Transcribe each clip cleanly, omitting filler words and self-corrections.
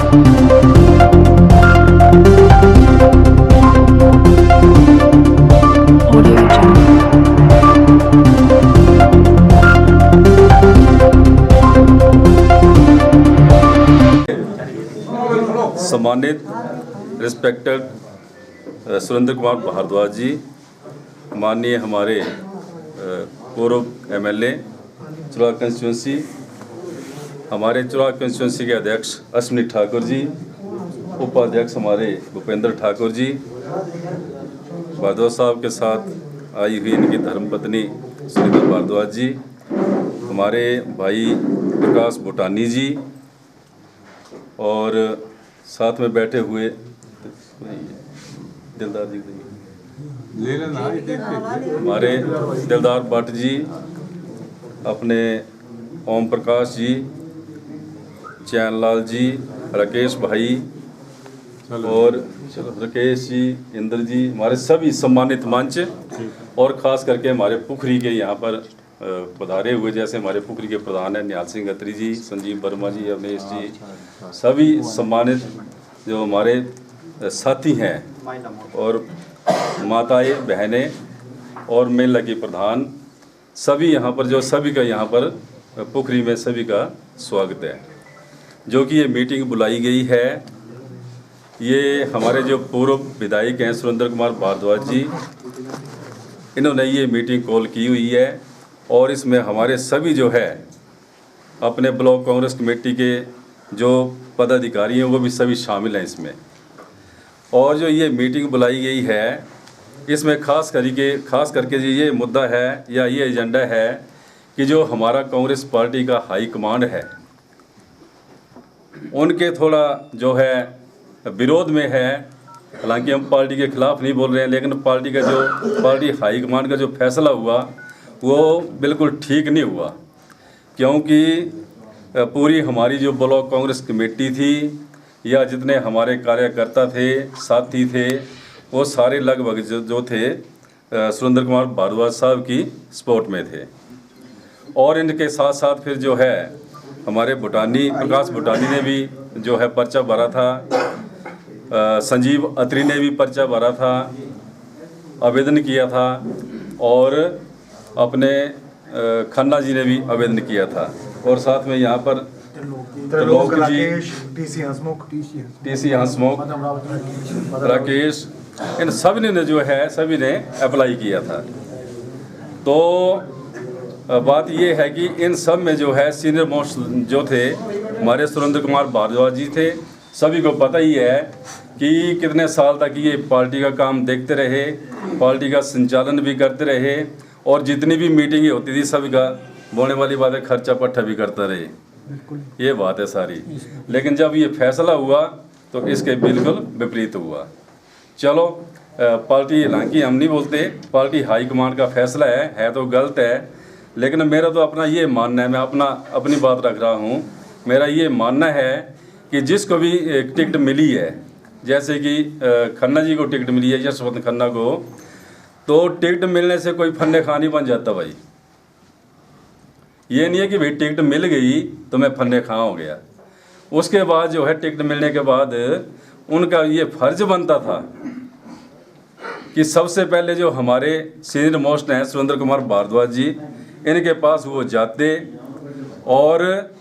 सम्मानित रिस्पेक्टेड सुरेंद्र कुमार भारद्वाज जी, माननीय हमारे पूर्व एमएलए चुराह कंस्टिट्यूंसी, हमारे चुराह कंस्टिट्यूंसी के अध्यक्ष अश्विनी ठाकुर जी, उपाध्यक्ष हमारे भूपेंद्र ठाकुर जी, भारद्वाज साहब के साथ आई हुई इनकी धर्मपत्नी सुनीता भारद्वाज जी, हमारे भाई प्रकाश भूटानी जी और साथ में बैठे हुए दिलदार जी, हमारे दिलदार भट्ट जी, अपने ओम प्रकाश जी, चैनलाल जी, राकेश भाई और राकेश जी, इंद्र जी, हमारे सभी सम्मानित मंच और ख़ास करके हमारे पुखरी के यहाँ पर पधारे हुए, जैसे हमारे पुखरी के प्रधान हैं निहाल सिंह अत्री जी, संजीव वर्मा जी, अवनेश जी, सभी सम्मानित जो हमारे साथी हैं और माताएं बहनें और मेला की प्रधान, सभी यहाँ पर जो सभी का यहाँ पर पुखरी में सभी का स्वागत है। जो कि ये मीटिंग बुलाई गई है, ये हमारे जो पूर्व विधायक हैं सुरेंद्र कुमार भारद्वाज जी, इन्होंने ये मीटिंग कॉल की हुई है और इसमें हमारे सभी जो है अपने ब्लॉक कांग्रेस कमेटी के जो पदाधिकारी हैं वो भी सभी शामिल हैं इसमें। और जो ये मीटिंग बुलाई गई है इसमें खास करके जो ये मुद्दा है या ये एजेंडा है कि जो हमारा कांग्रेस पार्टी का हाई कमांड है उनके थोड़ा जो है विरोध में है। हालांकि हम पार्टी के खिलाफ नहीं बोल रहे हैं, लेकिन पार्टी हाई कमांड का जो फैसला हुआ वो बिल्कुल ठीक नहीं हुआ, क्योंकि पूरी हमारी जो ब्लॉक कांग्रेस कमेटी थी या जितने हमारे कार्यकर्ता थे, साथी थे, वो सारे लगभग जो थे सुरेंद्र कुमार भारद्वाज साहब की सपोर्ट में थे। और इनके साथ साथ फिर जो है हमारे प्रकाश भूटानी ने भी जो है पर्चा भरा था, संजीव अत्री ने भी पर्चा भरा था, आवेदन किया था, और अपने खन्ना जी ने भी आवेदन किया था, और साथ में यहाँ पर त्रिलोक जी, टीसी हंसमुख, राकेश, इन सभी ने जो है सभी ने अप्लाई किया था। तो बात ये है कि इन सब में जो है सीनियर मोस्ट जो थे हमारे सुरेंद्र कुमार भारद्वाज जी थे। सभी को पता ही है कि कितने साल तक ये पार्टी का काम देखते रहे, पार्टी का संचालन भी करते रहे, और जितनी भी मीटिंगें होती थी सभी का बोलने वाली बात है खर्चा पट्टा भी करता रहे, ये बात है सारी। लेकिन जब ये फैसला हुआ तो इसके बिल्कुल विपरीत हुआ। चलो पार्टी, हालांकि हम नहीं बोलते, पार्टी हाई कमांड का फैसला है तो गलत है, लेकिन मेरा तो अपना ये मानना है, मैं अपनी बात रख रहा हूँ। मेरा ये मानना है कि जिसको भी टिकट मिली है, जैसे कि खन्ना जी को टिकट मिली है, यशवंत खन्ना को, तो टिकट मिलने से कोई फन्ने खा नहीं बन जाता भाई। ये नहीं है कि भाई टिकट मिल गई तो मैं फन्ने खा हो गया। उसके बाद जो है टिकट मिलने के बाद उनका ये फर्ज बनता था कि सबसे पहले जो हमारे सीनियर मोस्ट हैं सुरेंद्र कुमार भारद्वाज जी, इनके पास वो जाते और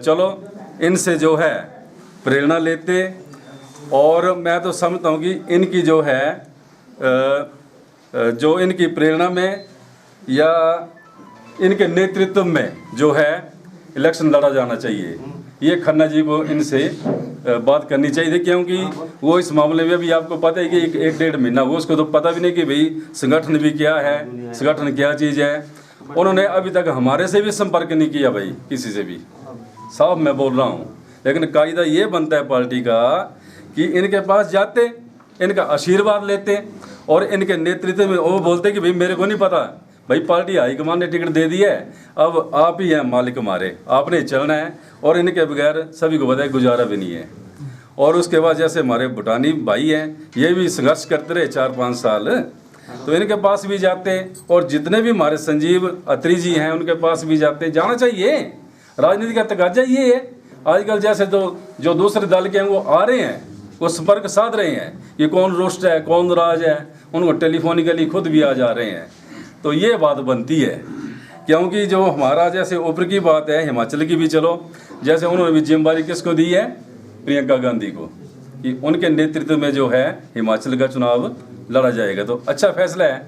चलो इनसे जो है प्रेरणा लेते। और मैं तो समझता हूँ कि इनकी जो है जो इनकी प्रेरणा में या इनके नेतृत्व में जो है इलेक्शन लड़ा जाना चाहिए। ये खन्ना जी को इनसे बात करनी चाहिए, क्योंकि वो इस मामले में भी आपको पता है कि एक डेढ़ महीना वो, उसको तो पता भी नहीं कि भाई संगठन भी क्या है, संगठन क्या चीज़ है। उन्होंने अभी तक हमारे से भी संपर्क नहीं किया भाई, किसी से भी, साहब मैं बोल रहा हूँ। लेकिन कायदा ये बनता है पार्टी का कि इनके पास जाते, इनका आशीर्वाद लेते, और इनके नेतृत्व में वो बोलते कि भाई मेरे को नहीं पता, भाई पार्टी हाईकमान ने टिकट दे दी है, अब आप ही हैं मालिक हमारे, आपने चलना है, और इनके बगैर सभी को पता है गुजारा भी नहीं है। और उसके बाद जैसे हमारे भूटानी भाई हैं, ये भी संघर्ष करते रहे 4-5 साल, तो इनके पास भी जाते, और जितने भी हमारे संजीव अत्री जी हैं उनके पास भी जाते। जाना चाहिए, राजनीति का तकाजा ये है। आजकल जैसे तो जो दूसरे दल के हैं वो आ रहे हैं, वो संपर्क साध रहे हैं कि कौन रुष्ट है कौन नाराज है, उनको टेलीफोनिकली खुद भी आ जा रहे हैं। तो ये बात बनती है, क्योंकि जो हमारा जैसे ऊपर की बात है हिमाचल की भी, चलो जैसे उन्होंने भी जिम्मेदारी किसको दी है, प्रियंका गांधी को, कि उनके नेतृत्व में जो है हिमाचल का चुनाव लड़ा जाएगा, तो अच्छा फैसला है।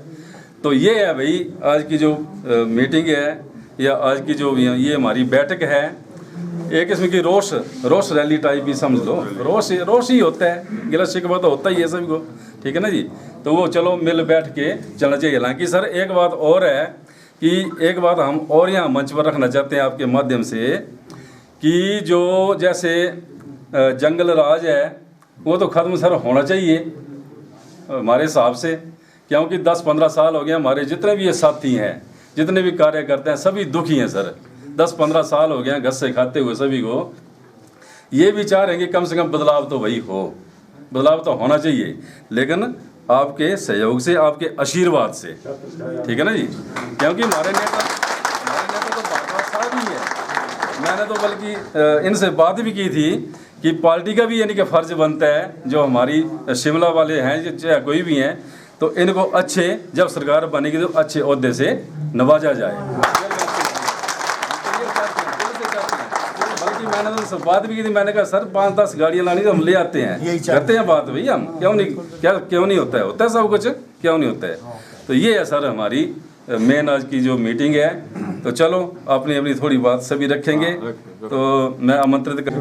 तो ये है भाई आज की जो मीटिंग है या आज की जो ये हमारी बैठक है, एक किस्म की रोष रैली टाइप भी समझ लो, रोष ही होता है, गिला शिकवा तो होता ही है सभी को, ठीक है ना जी। तो वो चलो मिल बैठ के चलना चाहिए। हालांकि सर एक बात और है कि एक बात हम और यहाँ मंच पर रखना चाहते हैं आपके माध्यम से, कि जो जैसे जंगल राज है वो तो ख़त्म सर होना चाहिए हमारे हिसाब से, क्योंकि 10-15 साल हो गए हमारे जितने भी ये साथी हैं, जितने भी कार्य करते हैं, सभी दुखी हैं सर। 10-15 साल हो गए घस से खाते हुए सभी को। ये विचार है कि कम से कम बदलाव तो वही हो, बदलाव तो होना चाहिए, लेकिन आपके सहयोग से, आपके आशीर्वाद से, ठीक है ना जी। क्योंकि हमारे नेता तो भाजपा साहब ही है। मैंने तो बल्कि इनसे बात भी की थी कि पार्टी का भी यानी कि फ़र्ज बनता है, जो हमारी शिमला वाले हैं चाहे कोई भी हैं, तो इनको अच्छे जब सरकार बनेगी तो अच्छे ओहदे से नवाजा जाए। बल्कि मैंने तो उनसे बात भी की थी, मैंने कहा सर 5-10 गाड़ियाँ लानी तो हम ले आते हैं, करते हैं बात भैया, हम क्यों नहीं होता है, होता है सब कुछ, क्यों नहीं होता है। तो ये है सर हमारी मेन आज की जो मीटिंग है। तो चलो अपनी अपनी थोड़ी बात सभी रखेंगे, तो मैं आमंत्रित कर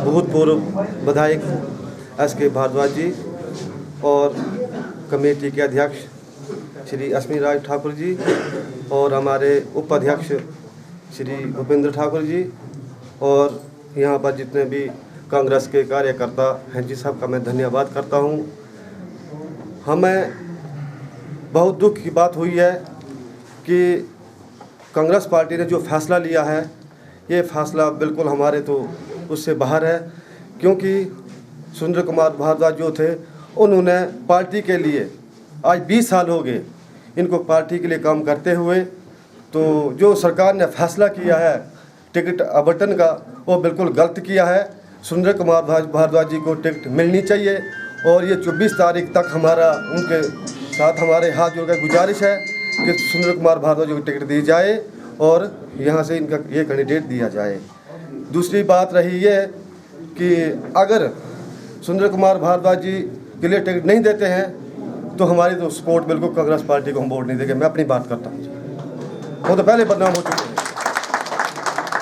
भूतपूर्व विधायक SK भारद्वाज जी और कमेटी के अध्यक्ष श्री अश्विनी राज ठाकुर जी और हमारे उपाध्यक्ष श्री भूपेंद्र ठाकुर जी और यहाँ पर जितने भी कांग्रेस के कार्यकर्ता हैं जी, सबका मैं धन्यवाद करता हूँ। हमें बहुत दुख की बात हुई है कि कांग्रेस पार्टी ने जो फैसला लिया है, ये फैसला बिल्कुल हमारे तो उससे बाहर है, क्योंकि सुरेंद्र कुमार भारद्वाज जो थे उन्होंने पार्टी के लिए आज 20 साल हो गए इनको पार्टी के लिए काम करते हुए। तो जो सरकार ने फैसला किया है टिकट आवंटन का, वो बिल्कुल गलत किया है। सुरेंद्र कुमार भारद्वाज जी को टिकट मिलनी चाहिए और ये 24 तारीख तक हमारा उनके साथ हमारे हाथ जोड़कर गुजारिश है कि सुरेंद्र कुमार भारद्वाज को टिकट दी जाए और यहाँ से इनका ये कैंडिडेट दिया जाए। दूसरी बात रही ये कि अगर सुरेंद्र कुमार भारद्वाज जी के लिए टिकट नहीं देते हैं तो हमारी तो सपोर्ट बिल्कुल कांग्रेस पार्टी को हम वोट नहीं देंगे। मैं अपनी बात करता हूँ, वो तो पहले बदनाम हो चुके हैं,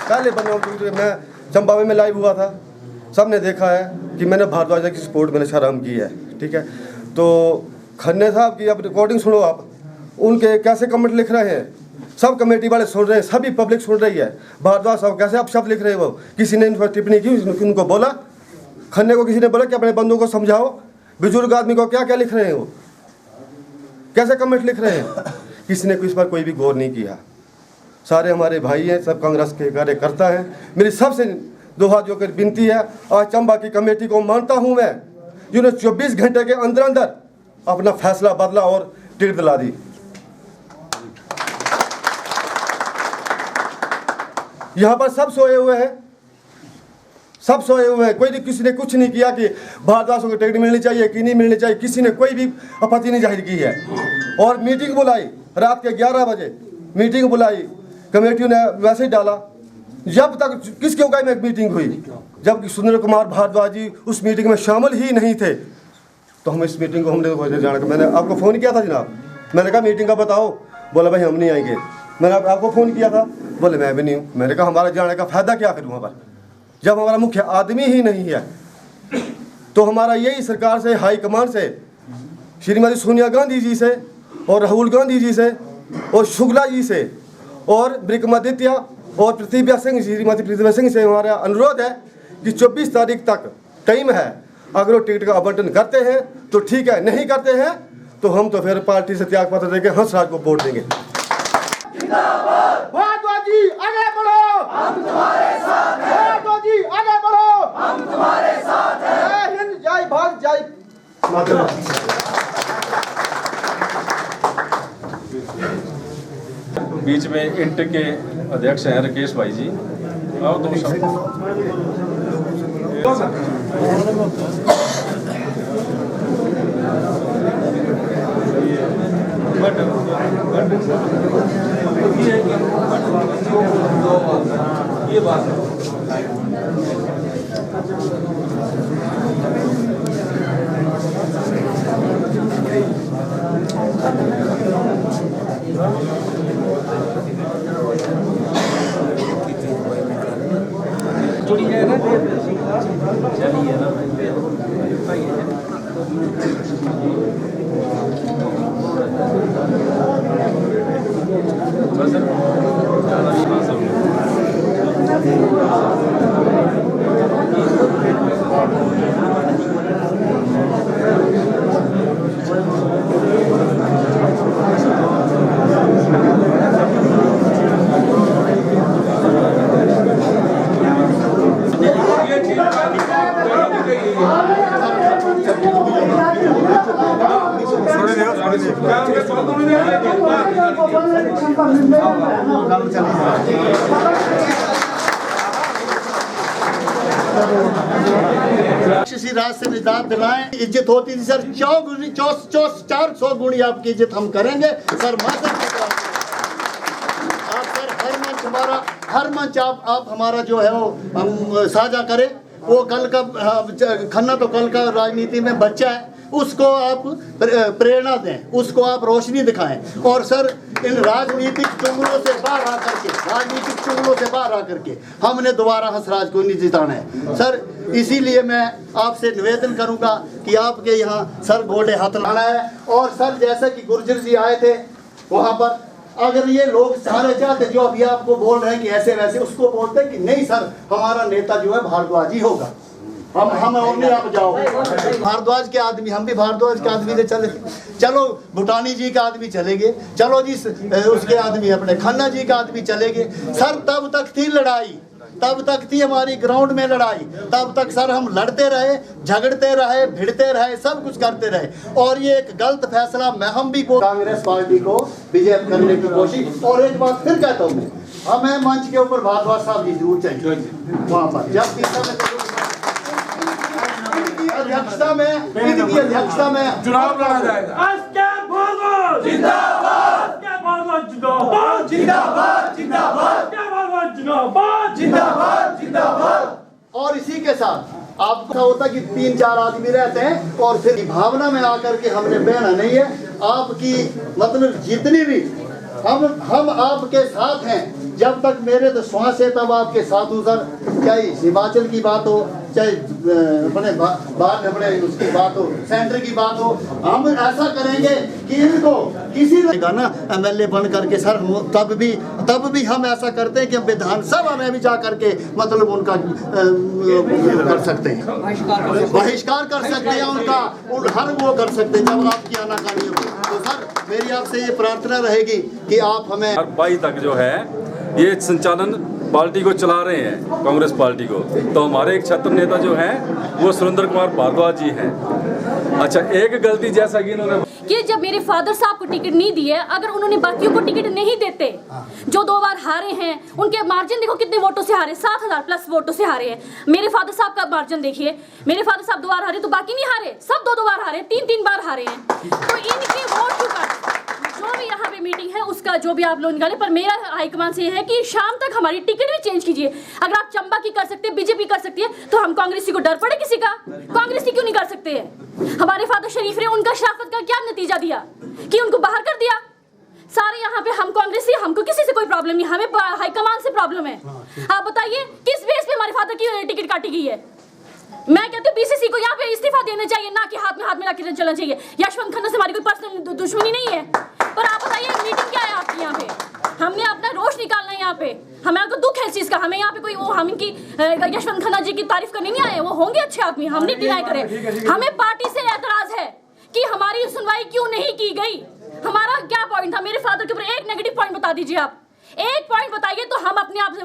पहले बदनाम हो चुके। मैं चंबा में लाइव हुआ था, सब ने देखा है कि मैंने भारद्वाज की सपोर्ट मैंने शर्म की है, ठीक है। तो खन्ने साहब की अब रिकॉर्डिंग सुनो आप, उनके कैसे कमेंट लिख रहे हैं, सब कमेटी वाले सुन रहे हैं, सभी पब्लिक सुन रही है। भारद्वाज साहब कैसे अब शब्द लिख रहे हैं, वो किसी ने इन पर टिप्पणी की, उनको बोला, खन्ने को किसी ने बोला कि अपने बंधुओं को समझाओ, बुजुर्ग आदमी को क्या क्या लिख रहे हैं, वो कैसे कमेंट लिख रहे हैं, किसी ने इस पर कोई भी गौर नहीं किया। सारे हमारे भाई हैं, सब कांग्रेस के कार्यकर्ता हैं। मेरी सबसे दो हाथ जोड़कर विनती है, आज चंबा की कमेटी को मानता हूं मैं, जिन्होंने 24 घंटे के अंदर अंदर अपना फैसला बदला और टिकट दिला दी। यहाँ पर सब सोए हुए हैं, सब सोए हुए हैं, कोई किसी ने कुछ नहीं किया कि भारद्वाज को टिकट मिलनी चाहिए कि नहीं मिलनी चाहिए, किसी ने कोई भी आपत्ति नहीं जाहिर की है। और मीटिंग बुलाई रात के 11 बजे, मीटिंग बुलाई, कमेटी ने वैसे ही डाला। जब तक किसके उगाई में मीटिंग हुई, जब सुरेंद्र कुमार भारद्वाज जी उस मीटिंग में शामिल ही नहीं थे, तो हम इस मीटिंग को हमने जाना। मैंने आपको फ़ोन किया था जनाब, मैंने कहा मीटिंग का बताओ, बोला भाई हम नहीं आएंगे। मैंने आपको फ़ोन किया था, बोले मैं भी नहीं हूँ। मैंने कहा हमारा जाने का फ़ायदा क्या फिर वहाँ पर, जब हमारा मुख्य आदमी ही नहीं है। तो हमारा यही सरकार से, हाई कमान से, श्रीमती सोनिया गांधी जी से और राहुल गांधी जी से और शुक्ला जी से और विक्रमादित्य और प्रतिभा सिंह, श्रीमती प्रतिभा सिंह से हमारा अनुरोध है कि 24 तारीख तक टाइम है। अगर वो टिकट का आवंटन करते हैं तो ठीक है, नहीं करते हैं तो हम तो फिर पार्टी से त्याग पत्र देके हंसराज को वोट देंगे। भारद्वाज जी आगे बढ़ो, हम तुम्हारे साथ हैं। भारद्वाज जी आगे बढ़ो, हम तुम्हारे साथ हैं। जय हिंद, जय भारत, जय मातरम। बीच में इंट के अध्यक्ष हैं राकेश भाई जी। और दो शब्द। ये बात है। जुड़ी है ना, चलिए ना राक्षसी राज से निजात दिलाएं। इज्जत होती थी सर 400 गुणी आपकी इज्जत हम करेंगे सर। आप सर हर मंच आप हमारा जो है वो हम साझा करें। वो कल का खन्ना तो कल का राजनीति में बच्चा है, उसको आप प्रेरणा दें, उसको आप रोशनी दिखाएं। और सर इन राजनीतिक चुंगलों से बाहर आकर के हमने दोबारा हंसराज को नहीं जिताना है सर। इसीलिए मैं आपसे निवेदन करूंगा कि आपके यहाँ सर गोल्डे हाथ लाना है। और सर जैसा कि गुर्जर जी आए थे वहाँ पर, अगर ये लोग सारे चाहते जो अभी आपको बोल रहे हैं कि ऐसे वैसे, उसको बोलते कि नहीं सर हमारा नेता जो है भारद्वाज ही होगा, हम और नहीं आप जाओ। भारद्वाज के आदमी, हम भी भारद्वाज के आदमी से चले, चलो भूटानी जी का आदमी चलेंगे, चलो जी उसके आदमी अपने खन्ना जी का आदमी चलेंगे सर। तब तक थी लड़ाई, तब तक थी हमारी ग्राउंड में लड़ाई, तब तक सर हम लड़ते रहे, झगड़ते रहे, भिड़ते रहे, सब कुछ करते रहे। और ये एक गलत फैसला मैं हम भी कांग्रेस पार्टी को विजय करने की कोशिश। और एक बात फिर कहता हूँ, हमें मंच के ऊपर भारद्वाज साहब जी जरूर चाहिए वहाँ पर, जब इनकी अध्यक्षता में चुनाव लड़ा जाएगा। और इसी के साथ आपको होता कि 3-4 आदमी रहते हैं और फिर भावना में आकर के हमने बहना नहीं है। आपकी मतलब जितनी भी हम आपके साथ हैं, जब तक मेरे तो श्वास है तब आपके साथ हूँ सर। चाहे हिमाचल की बात हो, चाहे अपने उसकी बात हो, सेंटर की बात हो, हम ऐसा करेंगे कि इनको किसी ना MLA बन करके सर तब भी हम ऐसा करते हैं कि हम विधानसभा में भी जा करके मतलब उनका कर सकते हैं, बहिष्कार कर सकते हैं उनका, हर वो कर सकते हैं जब आपकी आनाकानी हो। तो सर मेरी आपसे ये प्रार्थना रहेगी कि आप हमें 22 तक जो है ये संचालन पार्टी को चला रहे हैं, कांग्रेस पार्टी को। तो हमारे एक छत्र नेता जो हैं वो सुरेंद्र कुमार भारद्वाज जी हैं। अच्छा, एक गलती जैसा कि इन्होंने कि जब मेरे फादर साहब को टिकट नहीं दिए, अगर उन्होंने बाकियों को टिकट नहीं देते जो 2 बार हारे हैं, उनके मार्जिन देखो कितने वोटों से हारे, 7000 प्लस वोटों से हारे हैं। मेरे फादर साहब का मार्जिन देखिए, मेरे फादर साहब 2 बार हारे तो बाकी नहीं हारे, सब 2 बार हारे, 3 बार हारे हैं। तो इनके वोट जो भी यहाँ पे मीटिंग है उसका जो भी आप लोग निकाले, पर मेरा हाईकमान से है कि शाम तक हमारी टिकट भी चेंज कीजिए। अगर आप चंबा की कर सकते हैं, बीजेपी कर सकती है, तो हम कांग्रेसी को डर पड़े किसी का? कांग्रेसी क्यों नहीं कर सकते हैं? हमारे फादर शरीफ ने उनका शराफत का क्या नतीजा दिया कि उनको बाहर कर दिया। सारे यहाँ पे हम कांग्रेसी, हमको किसी से कोई प्रॉब्लम नहीं, हमें हाईकमान से प्रॉब्लम है। आप बताइए किस बेस पे हमारे फादर की टिकट काटी गई है? मैं कहती हूँ BCC को यहाँ पे इस्तीफा देना चाहिए, ना कि हाथ में रख के चलना चाहिए। यशवंत खन्ना से हमारी कोई पर्सनल दुश्मनी नहीं है, पर आप बताइए मीटिंग क्या है आपकी यहाँ पे? हमने अपना रोष निकालना है यहाँ पे, हमें को दुख है इस चीज़ का। हमें यहाँ पे कोई वो हम इनकी यशवंत खन्ना जी की तारीफ करने नहीं आए, वो होंगे अच्छे आदमी, हम नहीं डिनाई करें। हमें पार्टी से एतराज है कि हमारी सुनवाई क्यों नहीं की गई। हमारा क्या पॉइंट था? मेरे फादर के ऊपर एक नेगेटिव पॉइंट बता दीजिए आप, एक पॉइंट बताइए तो हम अपने आप से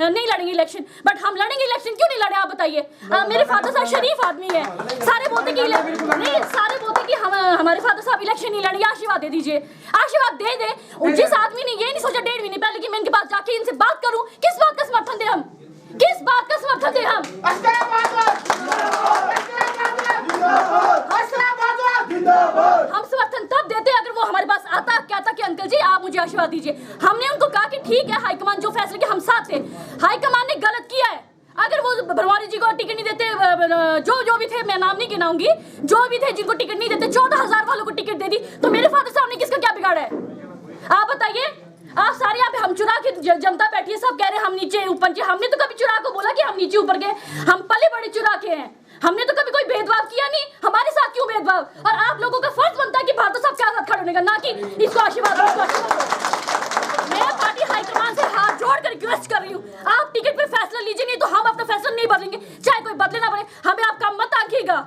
नहीं लड़ेंगे इलेक्शन, बट हम लड़ेंगे इलेक्शन। क्यों नहीं लड़े आप बताइए? मेरे फादर साहब शरीफ आदमी है, सारे बोलते कि नहीं, सारे बोलते कि हम हमारे फादर साहब इलेक्शन नहीं लड़ेंगे, आशीर्वाद दे दीजिए, आशीर्वाद दे दे। जिस आदमी ने ये नहीं सोचा 1.5 महीने पहले कि मैं इनके पास जाके इनसे बात करूं, किस बात का समर्थन दे हम, किस बात का समर्थन दे हम? हम समर्थन तब देते अगर वो हमारे पास आता, कहता कि अंकल जी आप मुझे आशीर्वाद दीजिए। हमने उनको कहा कि ठीक है हाईकमान जो फैसले के हम साथ थे। हाईकमान ने गलत किया है। अगर वो भरवारी जी को टिकट नहीं देते, जो भी थे, मैं नाम नहीं गिनाऊंगी, जो भी थे जिनको टिकट नहीं देते, 14,000 वालों को टिकट दे दी, तो मेरे फादर साहब ने किसका क्या बिगाड़ा है? आप बताइए। आप सारे यहाँ पे हम चुरा के जनता बैठी है, सब कह रहे हैं हम नीचे ऊपर नीचे। हमने तो कभी चुरा को बोला कि हम नीचे ऊपर गए? हम पले बड़े चुरा के हैं, हमने तो कभी कोई भेदभाव किया नहीं। हमारे साथ क्यों भेदभाव? और आप लोगों का फर्ज बनता है कि भारत साहब के साथ खड़े होने का, ना कि इसको आशीर्वाद दो, इसको आशीर्वाद दो। मैं पार्टी हाईकमान से हाथ जोड़कर रिक्वेस्ट कर रही हूँ, आप टिकट पे फैसला लीजिए, नहीं तो हम अपना फैसला नहीं बदलेंगे, चाहे कोई बदले ना बदले। हमें आपका मत आंकिएगा,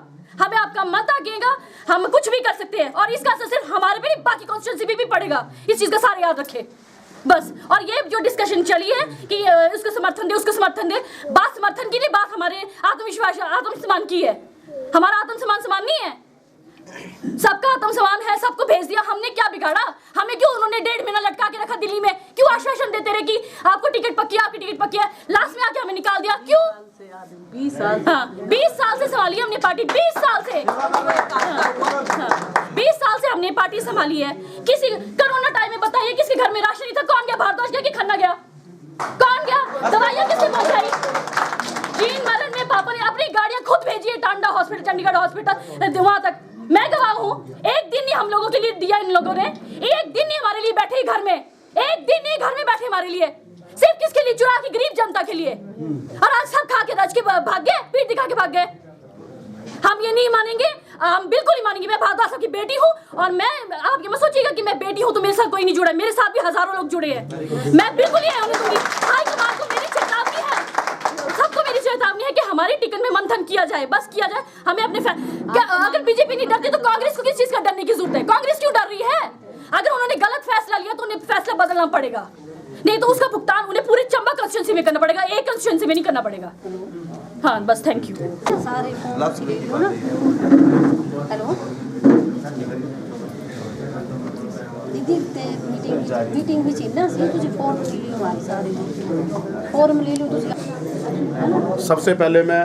हमें आपका मत आंकिएगा, हम कुछ भी कर सकते हैं। और इसका असर सिर्फ हमारे पे नहीं, बाकी कॉन्स्टिट्यूंसी भी पड़ेगा। इस चीज का सारे याद रखें बस। और ये जो डिस्कशन चली है कि उसको समर्थन दे, उसको समर्थन दे, बात समर्थन की नहीं, बात हमारे आत्मविश्वास, आत्मसम्मान की है। हमारा आत्मसम्मान समान नहीं है, सबका आत्मसम्मान है। सबको भेज दिया, हमने क्या बिगाड़ा? हमें क्यों उन्होंने 1.5 महीना लटका के रखा दिल्ली में? क्यों आश्वासन देते रहे कि आपको टिकट पक्की है, आपकी टिकट पक्की है, लास्ट में आके हमें निकाल दिया? क्यों? 20 साल, हाँ 20 साल से संभाली हमने पार्टी, 20 साल से, 20 साल से हमने पार्टी संभाली है। किसी कोरोना टाइम में बताइए किसके घर में राशन नहीं था? कौन गया? भारद्वाज गया कि खन्ना गया? कौन गया? दवाइयां किसने पहुंचाई? जीन मरण में पापा ने अपनी गाड़ियां खुद भेजी है, टांडा हॉस्पिटल, चंडीगढ़ हॉस्पिटल, वहां तक। मैं गवाह हूँ, एक दिन नहीं हम लोगों के लिए दिया इन लोगों ने, एक दिन नहीं हमारे लिए बैठे घर में, एक दिन नहीं घर में बैठे हमारे लिए, सिर्फ किसके लिए? चुरा के गरीब जनता के लिए। और आज सब खा के रज के भाग गए, पीठ दिखा के भाग गए। हम ये नहीं मानेंगे, हम बिल्कुल नहीं मानेंगे। मैं भारद्वाज साहब की बेटी हूँ, और मैं, आप ये मत सोचिएगा कि मैं बेटी हूँ तो मेरे साथ कोई नहीं जुड़ा है, मेरे साथ भी हजारों लोग जुड़े हैं। मैं बिल्कुल नहीं होने दूंगी। हाईकमान को मेरी चेतावनी है, सबको मेरी चेतावनी है कि हमारी टिकट में मंथन किया जाए, बस किया जाए। हमें अपने क्या, अगर बीजेपी नहीं डरती तो कांग्रेस को किस चीज का डरने की जरूरत है? कांग्रेस क्यों डर रही है? अगर उन्होंने गलत फैसला लिया तो उन्हें फैसला बदलना पड़ेगा, नहीं तो उसका भुगतान उन्हें पूरे चंबा कंस्टिट्यूंसी में करना पड़ेगा, एक कंस्टिट्यूंसी में नहीं करना पड़ेगा। हाँ बस, थैंक यू। सारे हेलो दीदी, मीटिंग भी चलना सी, तुझे फॉर्म ले लियो, हमारे सारे फॉर्म ले लो तुझे। सबसे पहले मैं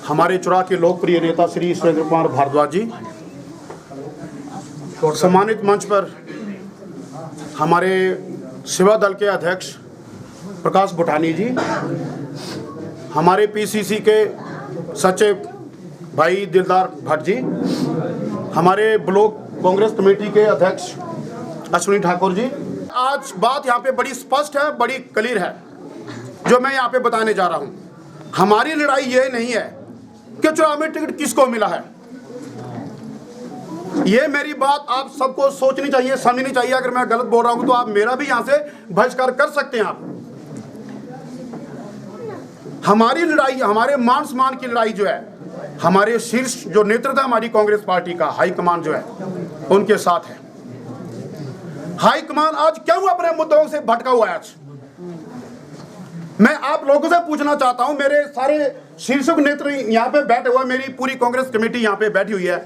हमारे चुरा के लोकप्रिय नेता श्री सुरेंद्र कुमार भारद्वाज जी, सम्मानित मंच पर हमारे सेवा दल के अध्यक्ष प्रकाश बुटानी जी, हमारे पीसीसी के सचिव भाई दिलदार भट्ट जी, हमारे ब्लॉक कांग्रेस कमेटी के अध्यक्ष अश्विनी ठाकुर जी। आज बात यहाँ पे बड़ी स्पष्ट है, बड़ी क्लियर है, जो मैं यहाँ पे बताने जा रहा हूँ। हमारी लड़ाई ये नहीं है कि चुनाव में टिकट किसको मिला है। ये मेरी बात आप सबको सोचनी चाहिए, समझनी चाहिए। अगर मैं गलत बोल रहा हूँ तो आप मेरा भी यहाँ से बहिष्कार कर सकते हैं। आप, हमारी लड़ाई, हमारे मान सम्मान की लड़ाई जो है, हमारे शीर्ष जो नेतृत्व है हमारी कांग्रेस पार्टी का, हाईकमान जो है, उनके साथ है। हाईकमान आज क्यों अपने मुद्दों से भटका हुआ है? आज मैं आप लोगों से पूछना चाहता हूं, मेरे सारे शीर्षक नेतृत्व यहाँ पे बैठे हुए, मेरी पूरी कांग्रेस कमेटी यहाँ पे बैठी हुई है।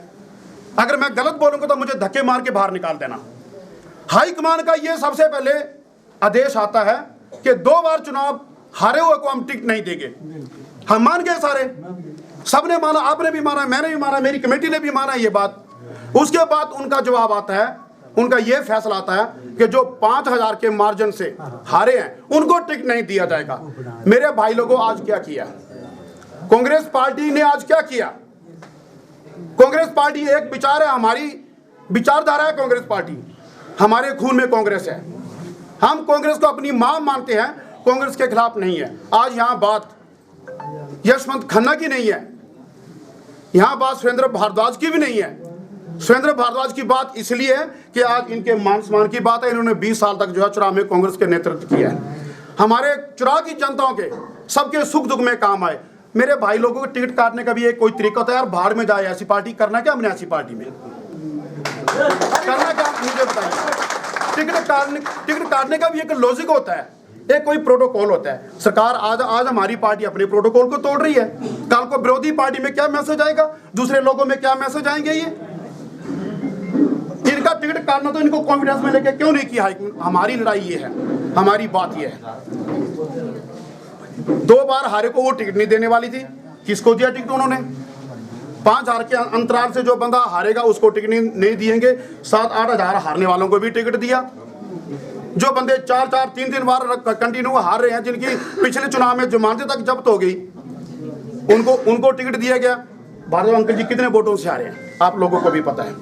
अगर मैं गलत बोलूंगा तो मुझे धक्के मार के बाहर निकाल देना। हाईकमान का ये सबसे पहले आदेश आता है कि 2 बार चुनाव हारे हुए को हम टिकट नहीं देंगे। हम मान गए, सारे सबने माना, आपने भी माना, मैंने भी माना, मेरी कमेटी ने भी माना ये बात। उसके बाद उनका जवाब आता है, उनका ये फैसला आता है कि जो 5,000 के मार्जिन से हारे हैं उनको टिकट नहीं दिया जाएगा। मेरे भाई लोगों, आज क्या किया कांग्रेस पार्टी ने? आज क्या किया कांग्रेस पार्टी? एक विचार है, हमारी विचारधारा है कांग्रेस पार्टी, हमारे खून में कांग्रेस है। हम कांग्रेस को अपनी मां मानते हैं, कांग्रेस के खिलाफ नहीं है। आज यहाँ बात यशवंत खन्ना की नहीं है, यहाँ बात सुरेंद्र भारद्वाज की भी नहीं है। सुरेंद्र भारद्वाज की बात इसलिए है कि आज इनके मान सम्मान की बात है। इन्होंने 20 साल तक जो है चुनाव में कांग्रेस के नेतृत्व किया है, हमारे चुनाव की जनताओं के सबके सुख दुख में काम आए। मेरे भाई लोगों को टिकट काटने का भी एक कोई तरीका होता है यार, भाड़ में जाए ऐसी पार्टी। करना क्या हमने ऐसी पार्टी में? करना क्या मुझे बताइए? टिकट काटने का भी एक लॉजिक होता है, एक कोई प्रोटोकॉल होता है। सरकार आज हमारी पार्टी अपने प्रोटोकॉल को तोड़ रही है, कल को विरोधी पार्टी में क्या मैसेज आएगा, दूसरे लोगों में क्या मैसेज आएंगे। ये इनका टिकट काटना तो इनको कॉन्फिडेंस में लेके क्यों नहीं किया है? हमारी लड़ाई ये है, हमारी बात ये है। 2 बार हारे को वो टिकट नहीं देने वाली थी, किसको दिया टिकट उन्होंने? 5 हजार के अंतराल से जो बंदा हारेगा उसको टिकट नहीं दिएंगे। 7-8 हजार हारने वालों को भी टिकट दिया। जो बंदे 4-4, 3-3 बार कंटिन्यू हार रहे हैं, जिनकी पिछले चुनाव में जमानतें तक जब्त हो गई, उनको टिकट दिया गया। भार्गव अंकल जी कितने वोटों से हारे हैं आप लोगों को भी पता है।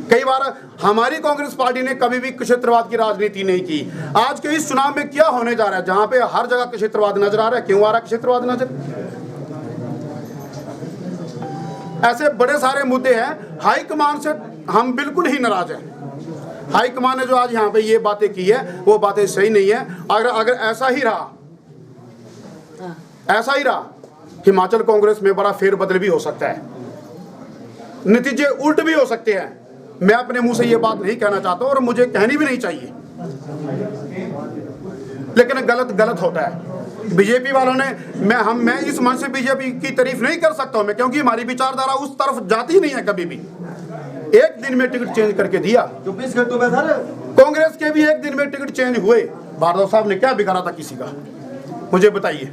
कई बार हमारी कांग्रेस पार्टी ने कभी भी क्षेत्रवाद की राजनीति नहीं की। आज के इस चुनाव में क्या होने जा रहा है, जहां पे हर जगह क्षेत्रवाद नजर आ रहा है? क्यों आ रहा है क्षेत्रवाद नजर? ऐसे बड़े सारे मुद्दे हैं। हाईकमान से हम बिल्कुल ही नाराज हैं। हाईकमान ने जो आज यहाँ पे ये बातें की है वो बातें सही नहीं है। अगर ऐसा ही रहा हिमाचल कांग्रेस में बड़ा फेरबदल भी हो सकता है, नतीजे उल्ट भी हो सकते हैं। मैं अपने मुंह से ये बात नहीं कहना चाहता और मुझे कहनी भी नहीं चाहिए, लेकिन गलत होता है। बीजेपी वालों ने मैं इस मंच से बीजेपी की तारीफ नहीं कर सकता हूं मैं, क्योंकि हमारी विचारधारा उस तरफ जाती नहीं है कभी भी। एक दिन में टिकट चेंज करके दिया। 24 घंटों में सर कांग्रेस के भी एक दिन में टिकट चेंज हुए। भार्गव साहब ने क्या बिगाड़ा था किसी का? मुझे बताइए,